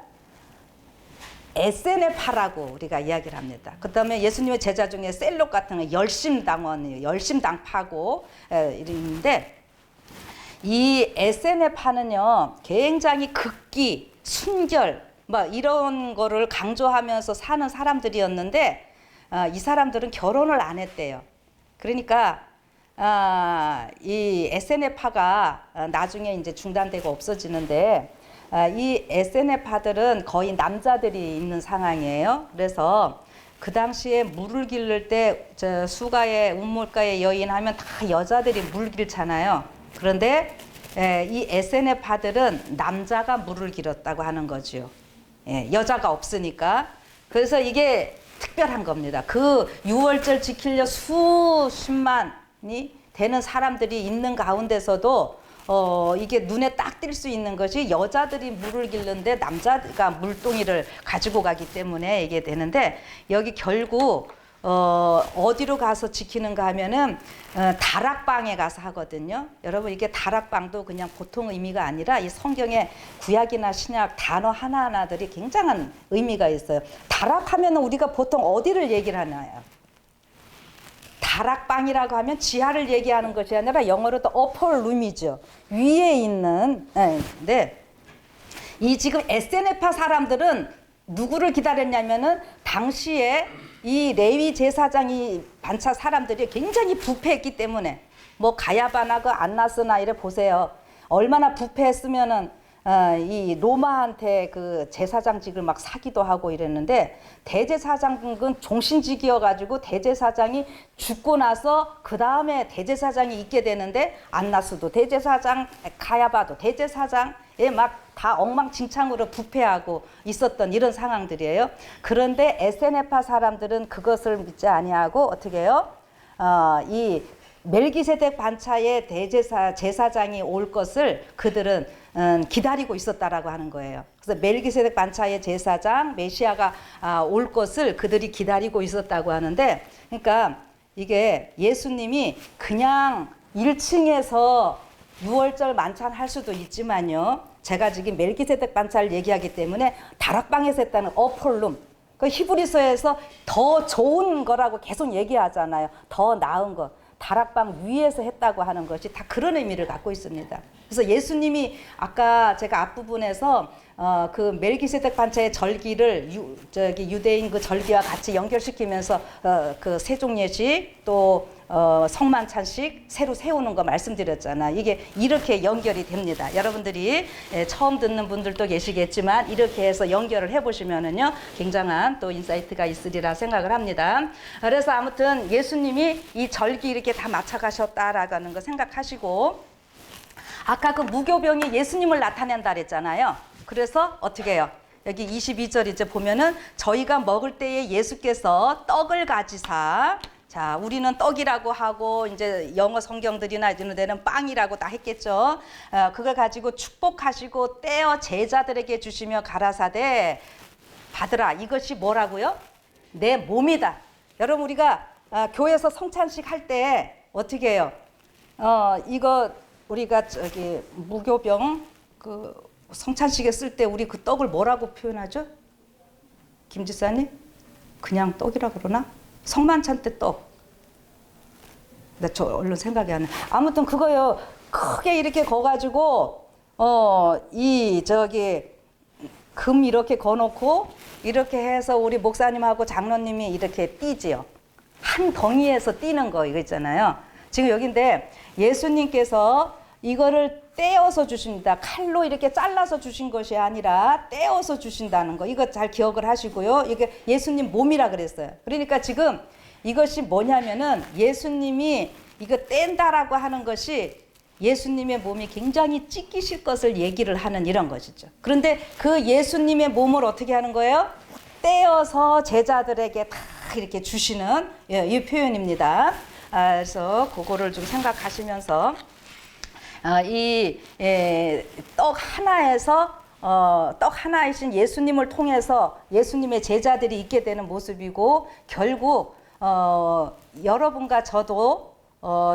에세네파라고 우리가 이야기를 합니다. 그 다음에 예수님의 제자 중에 셀록 같은 거 열심당원이에요. 열심당파고 이런데 이 에세네파는요 굉장히 극기, 순결 뭐 이런 거를 강조하면서 사는 사람들이었는데 이 사람들은 결혼을 안 했대요. 그러니까 이 에세네파가 나중에 이제 중단되고 없어지는데 이 에세네파들은 거의 남자들이 있는 상황이에요. 그래서 그 당시에 물을 기를 때 수가의 운물가의 여인 하면 다 여자들이 물 길잖아요. 그런데 이 에세네파들은 남자가 물을 길었다고 하는 거죠. 여자가 없으니까. 그래서 이게 특별한 겁니다. 그 유월절 지키려 수십만이 되는 사람들이 있는 가운데서도 이게 눈에 딱 띌 수 있는 것이 여자들이 물을 기르는데 남자가 물동이를 가지고 가기 때문에 이게 되는데 여기 결국 어디로 가서 지키는가 하면은 다락방에 가서 하거든요. 여러분 이게 다락방도 그냥 보통 의미가 아니라 이 성경의 구약이나 신약 단어 하나하나들이 굉장한 의미가 있어요. 다락하면 우리가 보통 어디를 얘기를 하나요? 다락방이라고 하면 지하를 얘기하는 것이 아니라 영어로도 upper room이죠. 위에 있는. 근데 이 지금 에세네파 사람들은 누구를 기다렸냐면은 당시에 이 레위 제사장이 반차 사람들이 굉장히 부패했기 때문에 뭐 가야바나 그 안나스나 이래 보세요. 얼마나 부패했으면은 이 로마한테 그 제사장직을 막 사기도 하고 이랬는데 대제사장은 종신직이어가지고 대제사장이 죽고 나서 그 다음에 대제사장이 있게 되는데 안나스도 대제사장, 가야바도 대제사장에 막 다 엉망진창으로 부패하고 있었던 이런 상황들이에요. 그런데 에세네파 사람들은 그것을 믿지 아니하고 어떻게 해요? 이 멜기세덱 반차의 제사장이 올 것을 그들은 기다리고 있었다라고 하는 거예요. 그래서 멜기세덱 반차의 제사장 메시아가 올 것을 그들이 기다리고 있었다고 하는데, 그러니까 이게 예수님이 그냥 1층에서 6월절 만찬 할 수도 있지만요. 제가 지금 멜기세덱 반차를 얘기하기 때문에 다락방에서 했다는 어폴룸. 그 히브리서에서 더 좋은 거라고 계속 얘기하잖아요. 더 나은 것. 다락방 위에서 했다고 하는 것이 다 그런 의미를 갖고 있습니다. 그래서 예수님이 아까 제가 앞부분에서 그 멜기세덱 반차의 절기를 유대인 그 절기와 같이 연결시키면서 그 세종예식 또 성만찬식 새로 세우는 거 말씀드렸잖아. 이게 이렇게 연결이 됩니다. 여러분들이 처음 듣는 분들도 계시겠지만 이렇게 해서 연결을 해보시면은요 굉장한 또 인사이트가 있으리라 생각을 합니다. 그래서 아무튼 예수님이 이 절기 이렇게 다 맞춰가셨다라는 거 생각하시고, 아까 그 무교병이 예수님을 나타낸다 그랬잖아요. 그래서 어떻게 해요? 여기 22절 이제 보면은 저희가 먹을 때에 예수께서 떡을 가지사, 자, 우리는 떡이라고 하고 이제 영어 성경들이나 이런 데는 빵이라고 다 했겠죠. 그걸 가지고 축복하시고 떼어 제자들에게 주시며 가라사대 받으라. 이것이 뭐라고요? 내 몸이다. 여러분 우리가 교회에서 성찬식 할 때 어떻게 해요? 이거 우리가 저기 무교병 그 성찬식에 쓸 때 우리 그 떡을 뭐라고 표현하죠? 김 지사님? 그냥 떡이라고 그러나? 성만찬 때 떡. 저 얼른 생각이 안 나. 아무튼 그거요. 크게 이렇게 거가지고 이 저기 금 이렇게 거놓고 이렇게 해서 우리 목사님하고 장로님이 이렇게 띄지요. 한 덩이에서 띄는 거 이거 있잖아요. 지금 여기인데 예수님께서 이거를 떼어서 주십니다. 칼로 이렇게 잘라서 주신 것이 아니라 떼어서 주신다는 거. 이거 잘 기억을 하시고요. 이게 예수님 몸이라 그랬어요. 그러니까 지금 이것이 뭐냐면은 예수님이 이거 뗀다라고 하는 것이 예수님의 몸이 굉장히 찢기실 것을 얘기를 하는 이런 것이죠. 그런데 그 예수님의 몸을 어떻게 하는 거예요? 떼어서 제자들에게 다 이렇게 주시는 이 표현입니다. 그래서 그거를 좀 생각하시면서 이 떡 하나에서 떡 하나이신 예수님을 통해서 예수님의 제자들이 있게 되는 모습이고 결국 여러분과 저도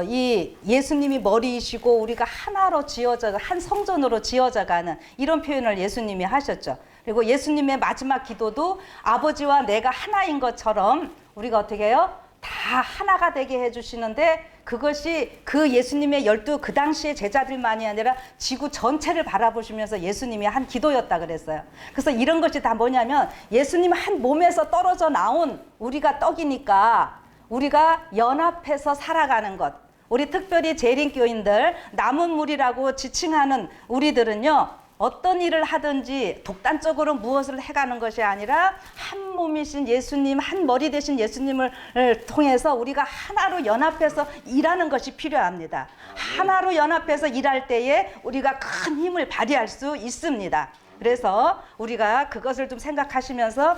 이 예수님이 머리이시고 우리가 하나로 지어져 한 성전으로 지어져가는 이런 표현을 예수님이 하셨죠. 그리고 예수님의 마지막 기도도 아버지와 내가 하나인 것처럼 우리가 어떻게 해요? 다 하나가 되게 해주시는데 그것이 그 예수님의 12 그 당시의 제자들만이 아니라 지구 전체를 바라보시면서 예수님이 한 기도였다 그랬어요. 그래서 이런 것이 다 뭐냐면 예수님 한 몸에서 떨어져 나온 우리가 떡이니까 우리가 연합해서 살아가는 것. 우리 특별히 재림교인들 남은 무리라고 지칭하는 우리들은요. 어떤 일을 하든지 독단적으로 무엇을 해가는 것이 아니라 한 몸이신 예수님, 한 머리 되신 예수님을 통해서 우리가 하나로 연합해서 일하는 것이 필요합니다. 하나로 연합해서 일할 때에 우리가 큰 힘을 발휘할 수 있습니다. 그래서 우리가 그것을 좀 생각하시면서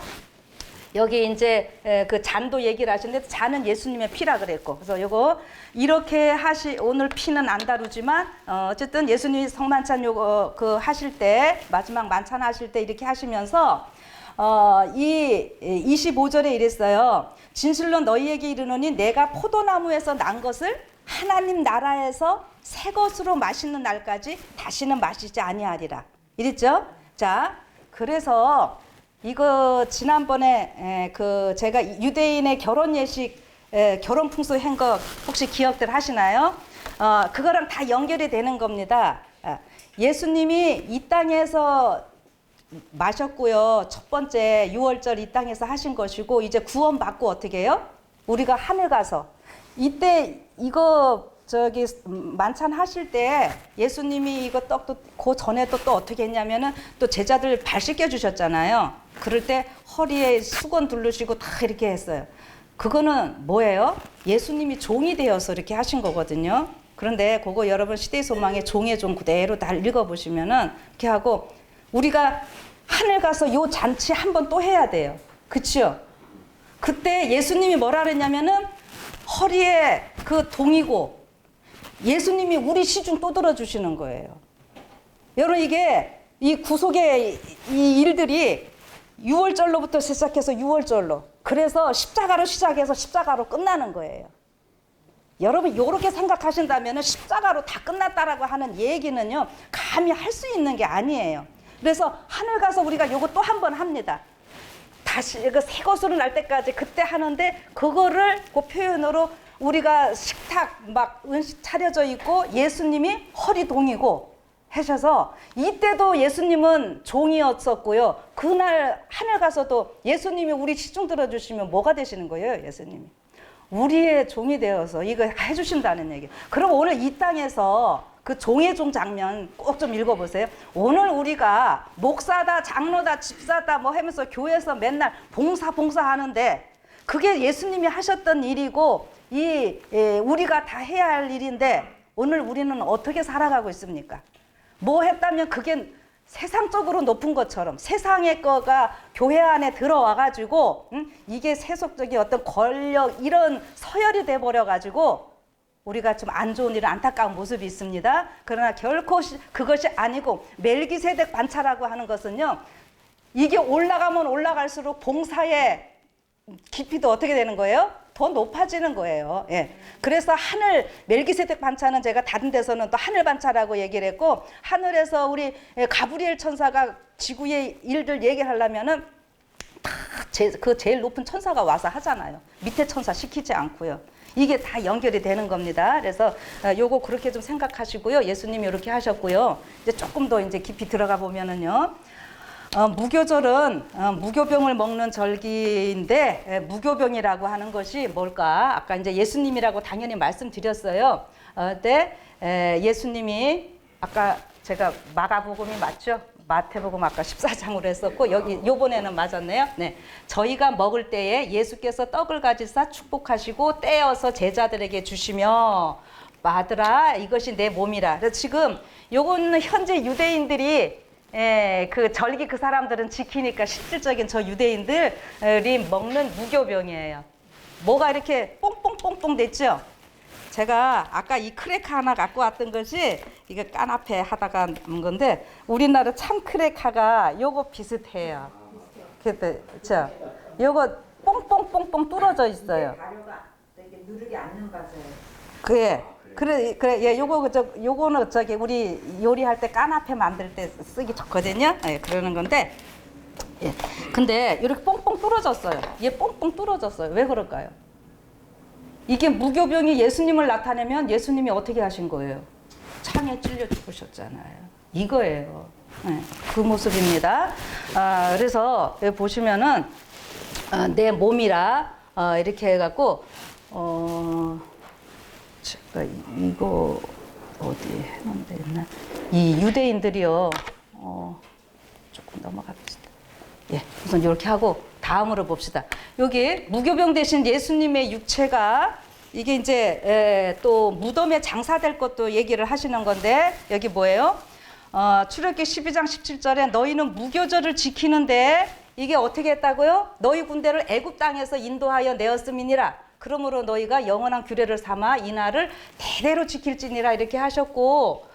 여기 이제 그 잔도 얘기를 하시는데 잔은 예수님의 피라 그랬고 그래서 요거 이렇게 오늘 피는 안 다루지만 어쨌든 예수님이 성만찬 요거 그 하실 때 마지막 만찬 하실 때 이렇게 하시면서 이 25절에 이랬어요. 진실로 너희에게 이르노니 내가 포도나무에서 난 것을 하나님 나라에서 새 것으로 마시는 날까지 다시는 마시지 아니하리라. 이랬죠? 자, 그래서 이거 지난번에 그 제가 유대인의 결혼 예식 결혼 풍수 한 거 혹시 기억들 하시나요? 그거랑 다 연결이 되는 겁니다. 예수님이 이 땅에서 마셨고요. 첫 번째 6월절 이 땅에서 하신 것이고 이제 구원받고 어떻게 해요? 우리가 하늘 가서 이때 이거 저기 만찬 하실 때 예수님이 이거 떡도 그 전에 또 어떻게 했냐면은 또 제자들 발 씻겨 주셨잖아요. 그럴 때 허리에 수건 두르시고 다 이렇게 했어요. 그거는 뭐예요? 예수님이 종이 되어서 이렇게 하신 거거든요. 그런데 그거 여러분 시대의 소망의 종의 종 그대로 다 읽어보시면은 이렇게 하고 우리가 하늘 가서 요 잔치 한번 또 해야 돼요. 그치요? 그때 예수님이 뭐라 그랬냐면은 허리에 그 동이고 예수님이 우리 시중 또 들어주시는 거예요. 여러분 이게 이 구속의 이 일들이 6월절로부터 시작해서 6월절로 그래서 십자가로 시작해서 십자가로 끝나는 거예요. 여러분 이렇게 생각하신다면 십자가로 다 끝났다라고 하는 얘기는요 감히 할 수 있는 게 아니에요. 그래서 하늘 가서 우리가 요거 또 한 번 합니다. 다시 이거 새 것으로 날 때까지 그때 하는데 그거를 그 표현으로 우리가 식탁 막 음식 차려져 있고 예수님이 허리 동이고 하셔서 이때도 예수님은 종이었었고요. 그날 하늘 가서도 예수님이 우리 시중 들어주시면 뭐가 되시는 거예요? 예수님이 우리의 종이 되어서 이거 해주신다는 얘기. 그럼 오늘 이 땅에서 그 종의 종 장면 꼭 좀 읽어보세요. 오늘 우리가 목사다 장로다 집사다 뭐 하면서 교회에서 맨날 봉사하는데 그게 예수님이 하셨던 일이고 우리가 다 해야 할 일인데 오늘 우리는 어떻게 살아가고 있습니까? 뭐 했다면 그게 세상적으로 높은 것처럼 세상의 거가 교회 안에 들어와 가지고 이게 세속적인 어떤 권력 이런 서열이 돼 버려 가지고 우리가 좀 안 좋은 일은 안타까운 모습이 있습니다. 그러나 결코 그것이 아니고 멜기세덱 반차라고 하는 것은요. 이게 올라가면 올라갈수록 봉사의 깊이도 어떻게 되는 거예요? 더 높아지는 거예요. 예. 그래서 하늘 멜기세덱 반차는 제가 다른 데서는 또 하늘 반차라고 얘기를 했고 하늘에서 우리 가브리엘 천사가 지구의 일들 얘기하려면은 그 제일 높은 천사가 와서 하잖아요. 밑에 천사 시키지 않고요. 이게 다 연결이 되는 겁니다. 그래서 요거 그렇게 좀 생각하시고요. 예수님이 이렇게 하셨고요. 이제 조금 더 이제 깊이 들어가 보면은요. 무교절은 무교병을 먹는 절기인데 무교병이라고 하는 것이 뭘까? 아까 이제 예수님이라고 당연히 말씀드렸어요. 그때 예수님이 아까 제가 마가복음이 맞죠? 마태복음 아까 14장으로 했었고 여기 요번에는 맞았네요. 네. 저희가 먹을 때에 예수께서 떡을 가지사 축복하시고 떼어서 제자들에게 주시며 아들아 이것이 내 몸이라. 그래서 지금 요거는 현재 유대인들이 그 절기 그 사람들은 지키니까 실질적인 저 유대인들이 먹는 무교병이에요. 뭐가 이렇게 뽕뽕뽕뽕 됐죠? 제가 아까 이 크레카 하나 갖고 왔던 것이 이거 까나페 하다가 남은 건데 우리나라 참 크레카가 요거 비슷해요. 그렇죠? 요거 뽕뽕뽕뽕 뚫어져 있어요. 발효가 되게 누르지 않는 과자예요. 그래, 예, 요거는 저기 우리 요리할 때 까나페 만들 때 쓰기 좋거든요. 예, 그러는 건데, 예, 근데 이렇게 뽕뽕 뚫어졌어요. 얘 뽕뽕 뚫어졌어요. 왜 그럴까요? 이게 무교병이 예수님을 나타내면 예수님이 어떻게 하신 거예요? 창에 찔려 죽으셨잖아요. 이거예요. 예, 그 모습입니다. 그래서 여기 보시면은 내 몸이라 이렇게 해갖고 제가 이거 어디에 해놓은데 있나? 이 유대인들이요. 조금 넘어갑시다. 예, 우선 이렇게 하고 다음으로 봅시다. 여기 무교병 대신 예수님의 육체가 이게 이제 또 무덤에 장사될 것도 얘기를 하시는 건데 여기 뭐예요? 출애굽기 12장 17절에 너희는 무교절을 지키는데 이게 어떻게 했다고요? 너희 군대를 애굽 땅에서 인도하여 내었음이니라. 그러므로 너희가 영원한 규례를 삼아 이 날을 대대로 지킬지니라 이렇게 하셨고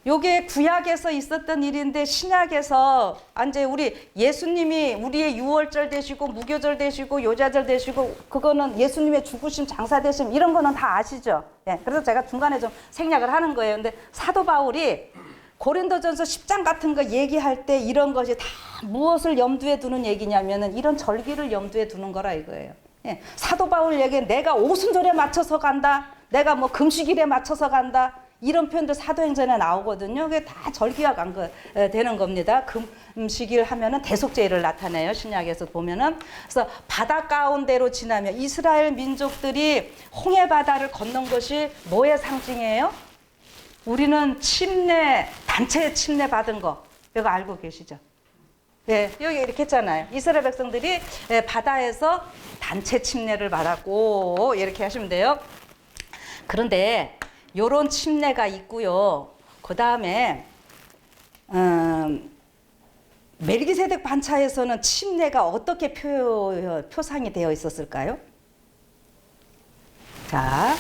요게 구약에서 있었던 일인데 신약에서 이제 우리 예수님이 우리의 유월절 되시고 무교절 되시고 요자절 되시고 그거는 예수님의 죽으심 장사 되심 이런 거는 다 아시죠? 예. 그래서 제가 중간에 좀 생략을 하는 거예요. 근데 사도 바울이 고린도전서 10장 같은 거 얘기할 때 이런 것이 다 무엇을 염두에 두는 얘기냐면은 이런 절기를 염두에 두는 거라 이거예요. 예. 사도 바울 얘기 내가 오순절에 맞춰서 간다. 내가 뭐 금식일에 맞춰서 간다. 이런 표현도 사도행전에 나오거든요. 그게 다 절기와 되는 겁니다. 금식일 하면은 대속죄를 나타내요. 신약에서 보면은. 그래서 바다 가운데로 지나며 이스라엘 민족들이 홍해 바다를 건넌 것이 뭐의 상징이에요? 우리는 단체 침례 받은 거. 이거 알고 계시죠? 예, 여기 이렇게 했잖아요. 이스라엘 백성들이 바다에서 단체 침례를 받았고 이렇게 하시면 돼요. 그런데 요런 침례가 있고요. 그 다음에 멜기세덱 반차에서는 침례가 어떻게 표상이 되어 있었을까요? 자,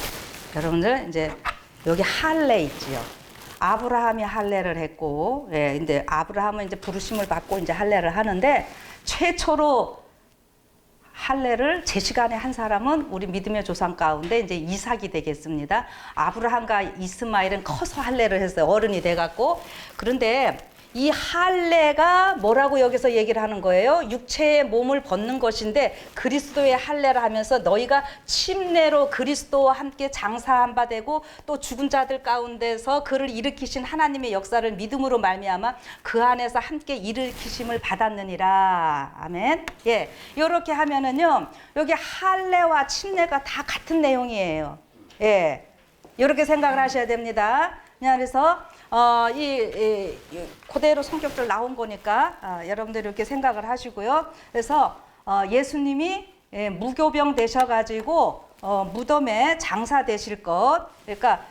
여러분들 이제 여기 할례 있지요. 아브라함이 할례를 했고, 예, 근데 아브라함은 이제 부르심을 받고 이제 할례를 하는데 최초로 할례를 제 시간에 한 사람은 우리 믿음의 조상 가운데 이제 이삭이 되겠습니다. 아브라함과 이스마엘은 커서 할례를 했어요. 어른이 돼갖고. 그런데 이 할례가 뭐라고 여기서 얘기를 하는 거예요? 육체의 몸을 벗는 것인데 그리스도의 할례를 하면서 너희가 침례로 그리스도와 함께 장사한 바 되고 또 죽은 자들 가운데서 그를 일으키신 하나님의 역사를 믿음으로 말미암아 그 안에서 함께 일으키심을 받았느니라. 아멘. 예, 이렇게 하면은요 여기 할례와 침례가 다 같은 내용이에요. 예, 이렇게 생각을 하셔야 됩니다. 그래서 그대로 성격들 나온 거니까 여러분들이 이렇게 생각을 하시고요. 그래서 예수님이 무교병 되셔가지고 무덤에 장사 되실 것, 그러니까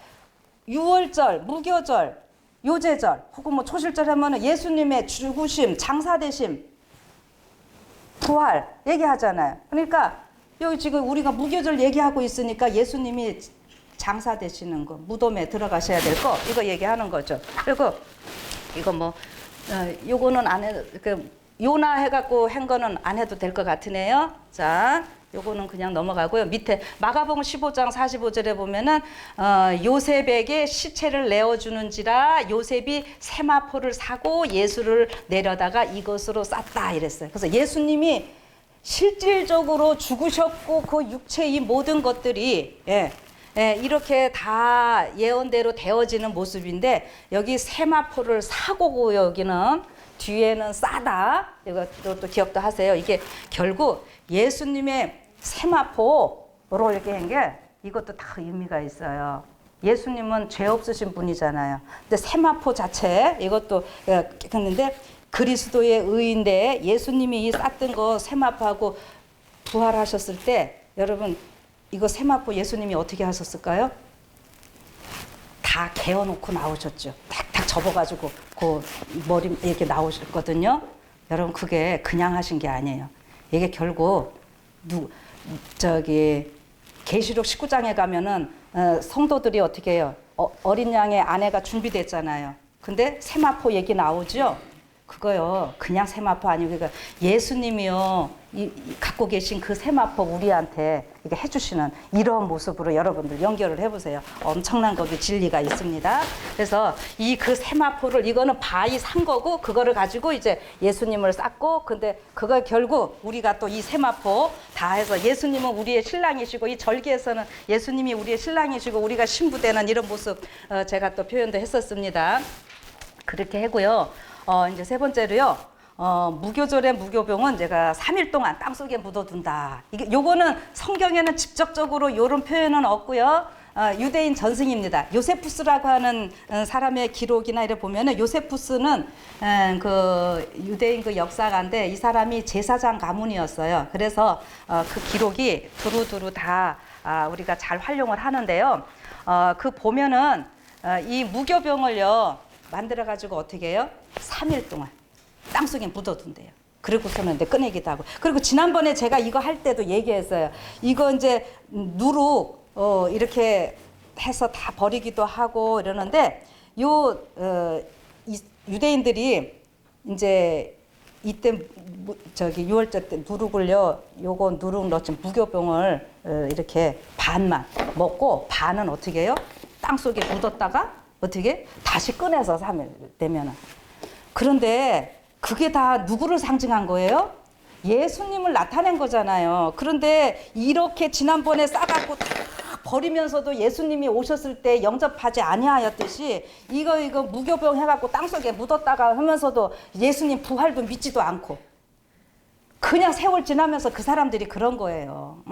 유월절, 무교절, 요제절, 혹은 뭐 초실절 하면은 예수님의 죽으심, 장사 되심, 부활 얘기하잖아요. 그러니까 여기 지금 우리가 무교절 얘기하고 있으니까 예수님이 장사 되시는 거, 무덤에 들어가셔야 될 거, 이거 얘기하는 거죠. 그리고 이거 뭐, 요거는 안 해도, 요나 해갖고 한 거는 안 해도 될 것 같으네요. 자, 요거는 그냥 넘어가고요. 밑에 마가복음 15장 45절에 보면은, 요셉에게 시체를 내어주는지라 요셉이 세마포를 사고 예수를 내려다가 이것으로 쌌다 이랬어요. 그래서 예수님이 실질적으로 죽으셨고 그 육체의 모든 것들이, 이렇게 다 예언대로 되어지는 모습인데 여기 세마포를 사고고 여기는 뒤에는 싸다. 이것도 기억도 하세요. 이게 결국 예수님의 세마포로 이렇게 한 게 이것도 다 의미가 있어요. 예수님은 죄 없으신 분이잖아요. 근데 세마포 자체 이것도 했는데 그리스도의 의인데 예수님이 이 쌌던 거 세마포하고 부활하셨을 때 여러분 이거 세마포 예수님이 어떻게 하셨을까요? 다 개어놓고 나오셨죠. 탁탁 접어가지고 그 머리 이렇게 나오셨거든요. 여러분 그게 그냥 하신 게 아니에요. 이게 결국 계시록 19장에 가면은 성도들이 어떻게 해요? 어린 양의 아내가 준비됐잖아요. 근데 세마포 얘기 나오죠. 그거요. 그냥 세마포 아니고 그러니까 예수님이요. 갖고 계신 그 세마포 우리한테 이렇게 해주시는 이런 모습으로 여러분들 연결을 해보세요. 엄청난 거기 진리가 있습니다. 그래서 그 세마포를 이거는 바위 산 거고 그거를 가지고 이제 예수님을 쌓고 근데 그걸 결국 우리가 또 이 세마포 다 해서 예수님은 우리의 신랑이시고 이 절기에서는 예수님이 우리의 신랑이시고 우리가 신부되는 이런 모습 제가 또 표현도 했었습니다. 그렇게 하고요. 이제 세 번째로요. 무교절의 무교병은 제가 3일 동안 땅속에 묻어둔다. 요거는 성경에는 직접적으로 이런 표현은 없고요. 유대인 전승입니다. 요세푸스라고 하는 사람의 기록이나 이래 보면은 요세푸스는 그 유대인 그 역사가인데 이 사람이 제사장 가문이었어요. 그래서 그 기록이 두루두루 다 우리가 잘 활용을 하는데요. 그 보면은 이 무교병을요 만들어 가지고 어떻게 해요? 3일 동안 땅속에 묻어둔대요. 그리고서는 꺼내기도 하고. 그리고 지난번에 제가 이거 할 때도 얘기했어요. 이거 이제 누룩 이렇게 해서 다 버리기도 하고 이러는데 유대인들이 이제 이때 유월절 때 누룩을요, 요거 누룩 넣지 무교병을 이렇게 반만 먹고 반은 어떻게 해요? 땅속에 묻었다가 어떻게 다시 꺼내서 3일 되면은. 그런데 그게 다 누구를 상징한 거예요? 예수님을 나타낸 거잖아요. 그런데 이렇게 지난번에 싸갖고 다 버리면서도 예수님이 오셨을 때 영접하지 아니하였듯이 이거 무교병 해갖고 땅속에 묻었다가 하면서도 예수님 부활도 믿지도 않고 그냥 세월 지나면서 그 사람들이 그런 거예요.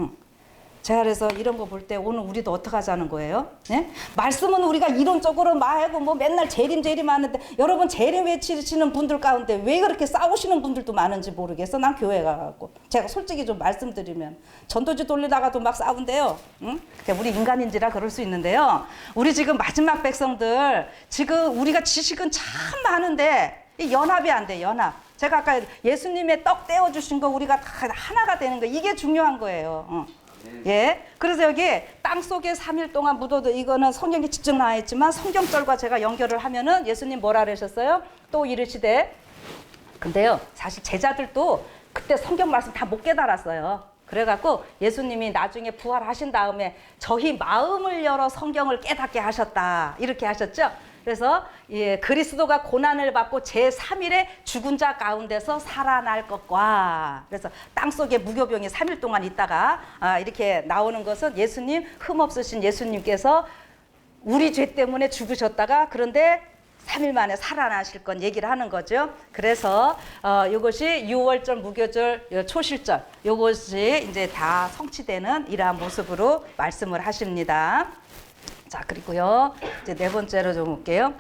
제가 그래서 이런 거 볼 때 오늘 우리도 어떻게 하자는 거예요? 네? 말씀은 우리가 이론적으로 말하고 뭐 맨날 재림 하는데 여러분 재림 외치시는 분들 가운데 왜 그렇게 싸우시는 분들도 많은지 모르겠어. 난 교회 가갖고 제가 솔직히 좀 말씀드리면 전도지 돌리다가도 막 싸운대요. 응? 우리 인간인지라 그럴 수 있는데요. 우리 지금 마지막 백성들 지금 우리가 지식은 참 많은데 이 연합이 안 돼. 연합. 제가 아까 예수님의 떡 떼어주신 거 우리가 다 하나가 되는 거 이게 중요한 거예요. 예. 그래서 여기 땅 속에 3일 동안 묻어도 이거는 성경에 직접 나와 있지만 성경절과 제가 연결을 하면은 예수님 뭐라 그러셨어요? 또 이르시되. 근데요, 사실 제자들도 그때 성경 말씀 다 못 깨달았어요. 그래갖고 예수님이 나중에 부활하신 다음에 저희 마음을 열어 성경을 깨닫게 하셨다. 이렇게 하셨죠? 그래서 그리스도가 고난을 받고 제3일에 죽은 자 가운데서 살아날 것과 그래서 땅속에 무교병이 3일 동안 있다가 이렇게 나오는 것은 예수님 흠없으신 예수님께서 우리 죄 때문에 죽으셨다가 그런데 3일 만에 살아나실 건 얘기를 하는 거죠. 그래서 이것이 유월절, 무교절, 초실절 이것이 이제 다 성취되는 이러한 모습으로 말씀을 하십니다. 자, 그리고요, 이제 네 번째로 좀 볼게요.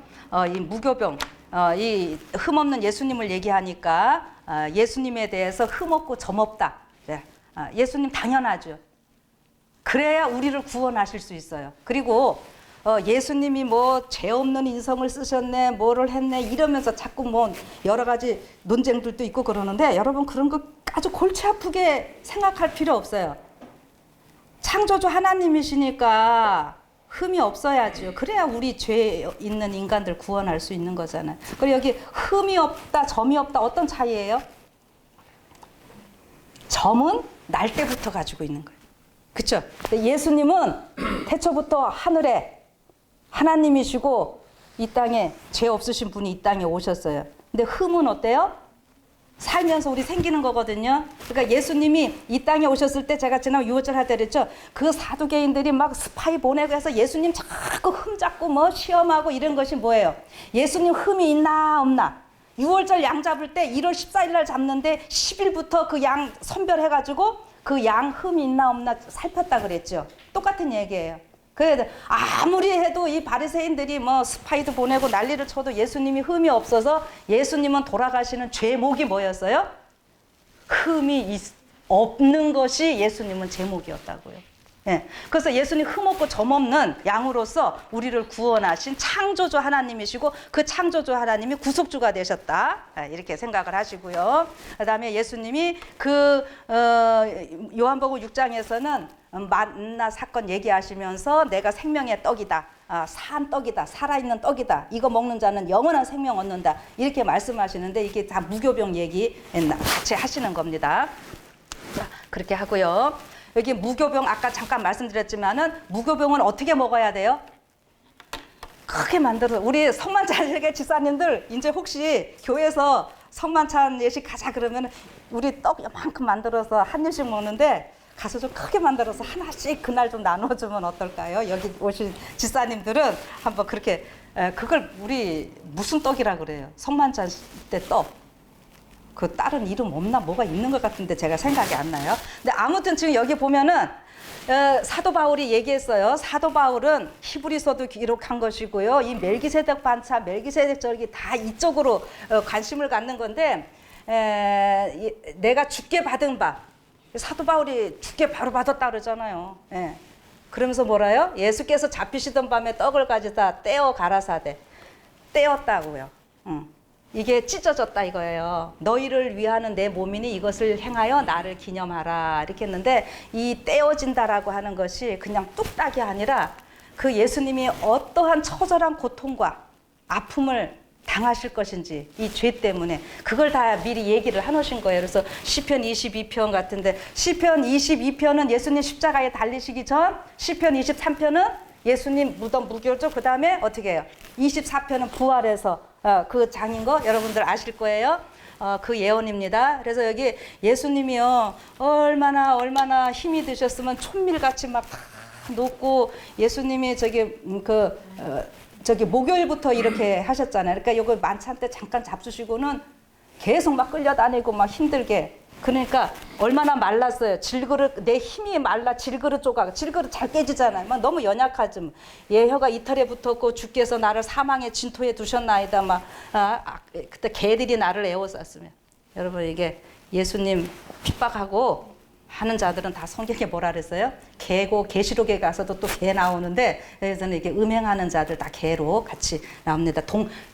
이 무교병, 이 흠없는 예수님을 얘기하니까 예수님에 대해서 흠없고 점없다. 네. 예수님 당연하죠. 그래야 우리를 구원하실 수 있어요. 그리고 예수님이 뭐 죄 없는 인성을 쓰셨네, 뭐를 했네 이러면서 자꾸 뭐 여러 가지 논쟁들도 있고 그러는데 여러분 그런 거 아주 골치 아프게 생각할 필요 없어요. 창조주 하나님이시니까 흠이 없어야죠. 그래야 우리 죄 있는 인간들 구원할 수 있는 거잖아요. 그리고 여기 흠이 없다, 점이 없다 어떤 차이예요? 점은 날 때부터 가지고 있는 거예요. 그렇죠? 예수님은 태초부터 하늘에 하나님이시고 이 땅에 죄 없으신 분이 이 땅에 오셨어요. 근데 흠은 어때요? 살면서 우리 생기는 거거든요. 그러니까 예수님이 이 땅에 오셨을 때 제가 지난 유월절 할 때 그랬죠. 그 사두개인들이 막 스파이 보내고 해서 예수님 자꾸 흠 잡고 뭐 시험하고 이런 것이 뭐예요? 예수님 흠이 있나 없나? 유월절 양 잡을 때 1월 14일 날 잡는데 10일부터 그 양 선별해가지고 그 양 흠이 있나 없나 살폈다 그랬죠. 똑같은 얘기예요. 그래 아무리 해도 이 바리새인들이 뭐 스파이도 보내고 난리를 쳐도 예수님이 흠이 없어서 예수님은 돌아가시는 죄목이 뭐였어요? 흠이 없는 것이 예수님은 제목이었다고요. 예. 그래서 예수님 흠없고 점없는 양으로서 우리를 구원하신 창조주 하나님이시고 그 창조주 하나님이 구속주가 되셨다. 이렇게 생각을 하시고요. 그다음에 예수님이 요한복음 6장에서는 만나 사건 얘기하시면서 내가 생명의 떡이다. 산 떡이다. 살아있는 떡이다. 이거 먹는 자는 영원한 생명 얻는다. 이렇게 말씀하시는데 이게 다 무교병 얘기 같이 하시는 겁니다. 자, 그렇게 하고요. 여기 무교병 아까 잠깐 말씀드렸지만은 무교병은 어떻게 먹어야 돼요? 크게 만들어. 우리 성만찬 집사님들 이제 혹시 교회에서 성만찬 예식 가자 그러면 우리 떡 요만큼 만들어서 한 입씩 먹는데 가서 좀 크게 만들어서 하나씩 그날 좀 나눠주면 어떨까요? 여기 오신 집사님들은 한번 그렇게 그걸 우리 무슨 떡이라 그래요? 성만찬 때 떡. 그 다른 이름 없나 뭐가 있는 것 같은데 제가 생각이 안 나요. 근데 아무튼 지금 여기 보면은 사도 바울이 얘기했어요. 사도 바울은 히브리서도 기록한 것이고요. 이 멜기세덱 반차, 멜기세덱 절기 다 이쪽으로 관심을 갖는 건데 내가 주께 받은 바 사도 바울이 주께 바로 받았다 그러잖아요. 예. 그러면서 뭐라요? 예수께서 잡히시던 밤에 떡을 가져다 떼어 가라사대 떼었다고요. 이게 찢어졌다 이거예요. 너희를 위하는 내 몸이니 이것을 행하여 나를 기념하라 이렇게 했는데 이 떼어진다라고 하는 것이 그냥 뚝딱이 아니라 그 예수님이 어떠한 처절한 고통과 아픔을 당하실 것인지 이 죄 때문에 그걸 다 미리 얘기를 해놓으신 거예요. 그래서 시편 22편 같은데 시편 22편은 예수님 십자가에 달리시기 전, 시편 23편은 예수님 무덤 무교죠. 그 다음에 어떻게 해요? 24편은 부활해서 그 장인 거 여러분들 아실 거예요. 그 예언입니다. 그래서 여기 예수님이요 얼마나 힘이 드셨으면 촌밀같이 막 높고 예수님이 저기 목요일부터 이렇게 하셨잖아요. 그러니까 요거 만찬 때 잠깐 잡수시고는 계속 막 끌려다니고 막 힘들게. 그러니까 얼마나 말랐어요. 질그릇 내 힘이 말라 질그릇 조각 질그릇 잘 깨지잖아요. 막 너무 연약하지. 예 혀가 이털에 붙었고 주께서 나를 사망의 진토에 두셨나이다. 막 그때 개들이 나를 에워쌌으면 여러분 이게 예수님 핍박하고 하는 자들은 다 성경에 뭐라 그랬어요? 개고 계시록에 가서도 또 개 나오는데 그래서는 이게 음행하는 자들 다 개로 같이 나옵니다.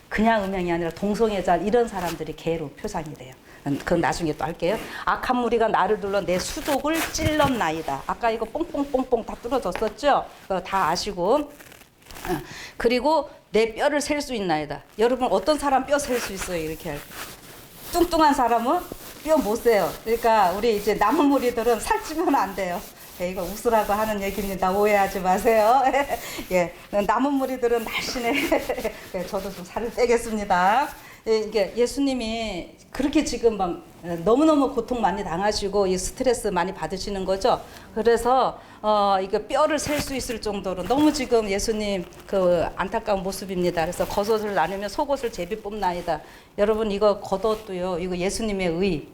그냥 음행이 아니라 동성애자 이런 사람들이 개로 표상이 돼요. 그건 나중에 또 할게요. 악한 무리가 나를 둘러 내 수족을 찔렀나이다. 아까 이거 뽕뽕뽕뽕 다 뚫어졌었죠? 그거 다 아시고. 그리고 내 뼈를 셀 수 있나이다. 여러분 어떤 사람 뼈 셀 수 있어요? 이렇게 할 때. 뚱뚱한 사람은 뼈 못 세요. 그러니까 우리 이제 남은 무리들은 살찌면 안 돼요. 이거 웃으라고 하는 얘기입니다. 오해하지 마세요. 예, 남은 무리들은 날씬해. 저도 좀 살을 빼겠습니다. 이게 예수님이 그렇게 지금 막 너무너무 고통 많이 당하시고 이 스트레스 많이 받으시는 거죠. 그래서 이거 뼈를 셀 수 있을 정도로 너무 지금 예수님 그 안타까운 모습입니다. 그래서 겉옷을 나누면 속옷을 제비 뽑나이다. 여러분 이거 겉옷도요. 이거 예수님의 의.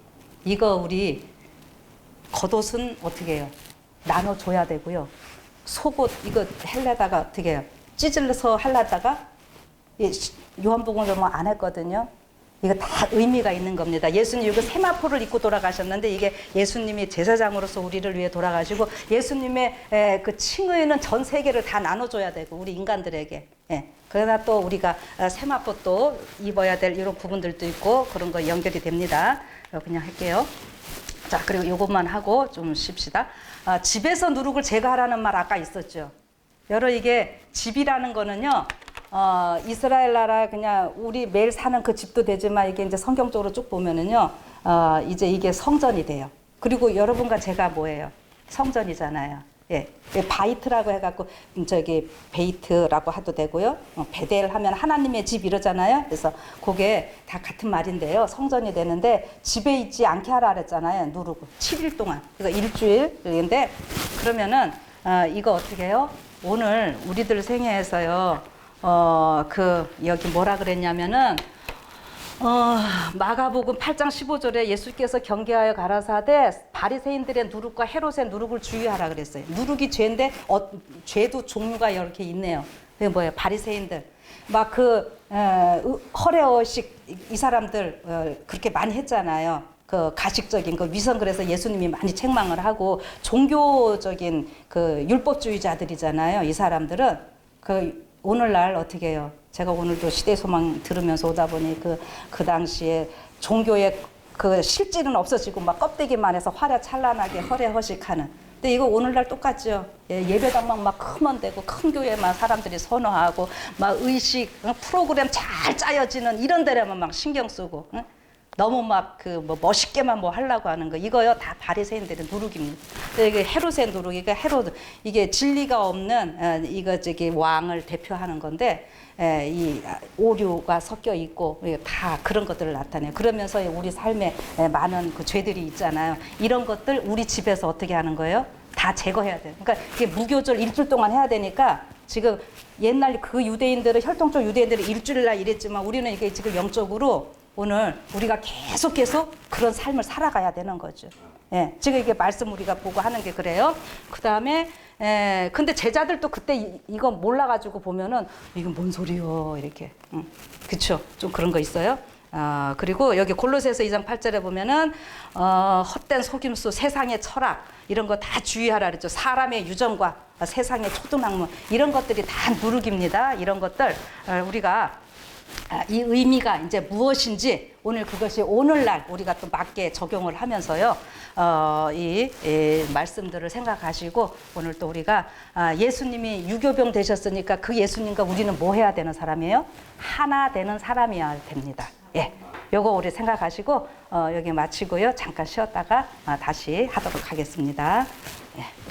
이거 우리 겉옷은 어떻게 해요? 나눠줘야 되고요. 속옷 이거 헬레다가 어떻게 해요? 찢을서 할라다가 요한복음을 보면 안 했거든요. 이거 다 의미가 있는 겁니다. 예수님 이거 세마포를 입고 돌아가셨는데 이게 예수님이 제사장으로서 우리를 위해 돌아가시고 예수님의 그 칭의는 전 세계를 다 나눠줘야 되고 우리 인간들에게. 예. 그러나 또 우리가 세마포 또 입어야 될 이런 부분들도 있고 그런 거 연결이 됩니다. 그냥 할게요. 자 그리고 이것만 하고 좀 쉽시다. 집에서 누룩을 제거하라는 말 아까 있었죠. 여러 이게 집이라는 거는요. 이스라엘 나라 그냥 우리 매일 사는 그 집도 되지만 이게 이제 성경적으로 쭉 보면은요. 이제 이게 성전이 돼요. 그리고 여러분과 제가 뭐예요? 성전이잖아요. 예. 바이트라고 해갖고 저기 베이트라고 하도 되고요. 베델 하면 하나님의 집 이러잖아요. 그래서 그게 다 같은 말인데요. 성전이 되는데 집에 있지 않게 하라 그랬잖아요. 누르고 7일 동안. 그래서 일주일인데 그러면은 이거 어떻게 해요? 오늘 우리들 생애에서요. 여기 뭐라 그랬냐면은 마가복음 8장 15절에 예수께서 경계하여 가라사대 바리새인들의 누룩과 헤롯의 누룩을 주의하라 그랬어요. 누룩이 죄인데 죄도 종류가 이렇게 있네요. 그게 뭐예요? 바리새인들 막 허례허식 이 사람들 그렇게 많이 했잖아요. 그 가식적인 그 위선 그래서 예수님이 많이 책망을 하고 종교적인 그 율법주의자들이잖아요. 이 사람들은 그 오늘날 어떻게 해요? 제가 오늘도 시대소망 들으면서 오다 보니 그 당시에 종교의 그 실질은 없어지고 막 껍데기만 해서 화려찬란하게 허례허식하는. 근데 이거 오늘날 똑같죠. 예배당만 막 크면 되고 큰 교회만 사람들이 선호하고 막 의식 프로그램 잘 짜여지는 이런 데라만 막 신경 쓰고 너무 막 뭐 멋있게만 뭐 하려고 하는 거 이거요 다 바리새인들의 누룩입니다. 이게 헤롯의 누룩 이게 헤롯 이게 진리가 없는 이거 저기 왕을 대표하는 건데 이 오류가 섞여 있고 다 그런 것들을 나타내요. 그러면서 우리 삶에 많은 그 죄들이 있잖아요. 이런 것들 우리 집에서 어떻게 하는 거예요? 다 제거해야 돼요. 그러니까 이게 무교절 일주일 동안 해야 되니까 지금 옛날 그 유대인들은 혈통적 유대인들은 일주일날 이랬지만 우리는 이게 지금 영적으로 오늘 우리가 계속 그런 삶을 살아가야 되는 거죠. 예, 지금 이게 말씀 우리가 보고 하는 게 그래요. 그 다음에 근데 제자들도 그때 이거 몰라가지고 보면은 이건 뭔 소리요 이렇게. 그쵸? 좀 그런 거 있어요. 그리고 여기 골로새서 2장 8절에 보면은 헛된 속임수, 세상의 철학 이런 거 다 주의하라 그랬죠. 사람의 유전과 세상의 초등학문 이런 것들이 다 누룩입니다. 이런 것들 우리가 이 의미가 이제 무엇인지 오늘 그것이 오늘날 우리가 또 맞게 적용을 하면서요 이 말씀들을 생각하시고 오늘 또 우리가 예수님이 유교병 되셨으니까 그 예수님과 우리는 뭐 해야 되는 사람이에요? 하나 되는 사람이어야 됩니다. 예, 요거 우리 생각하시고 여기 마치고요 잠깐 쉬었다가 다시 하도록 하겠습니다. 예.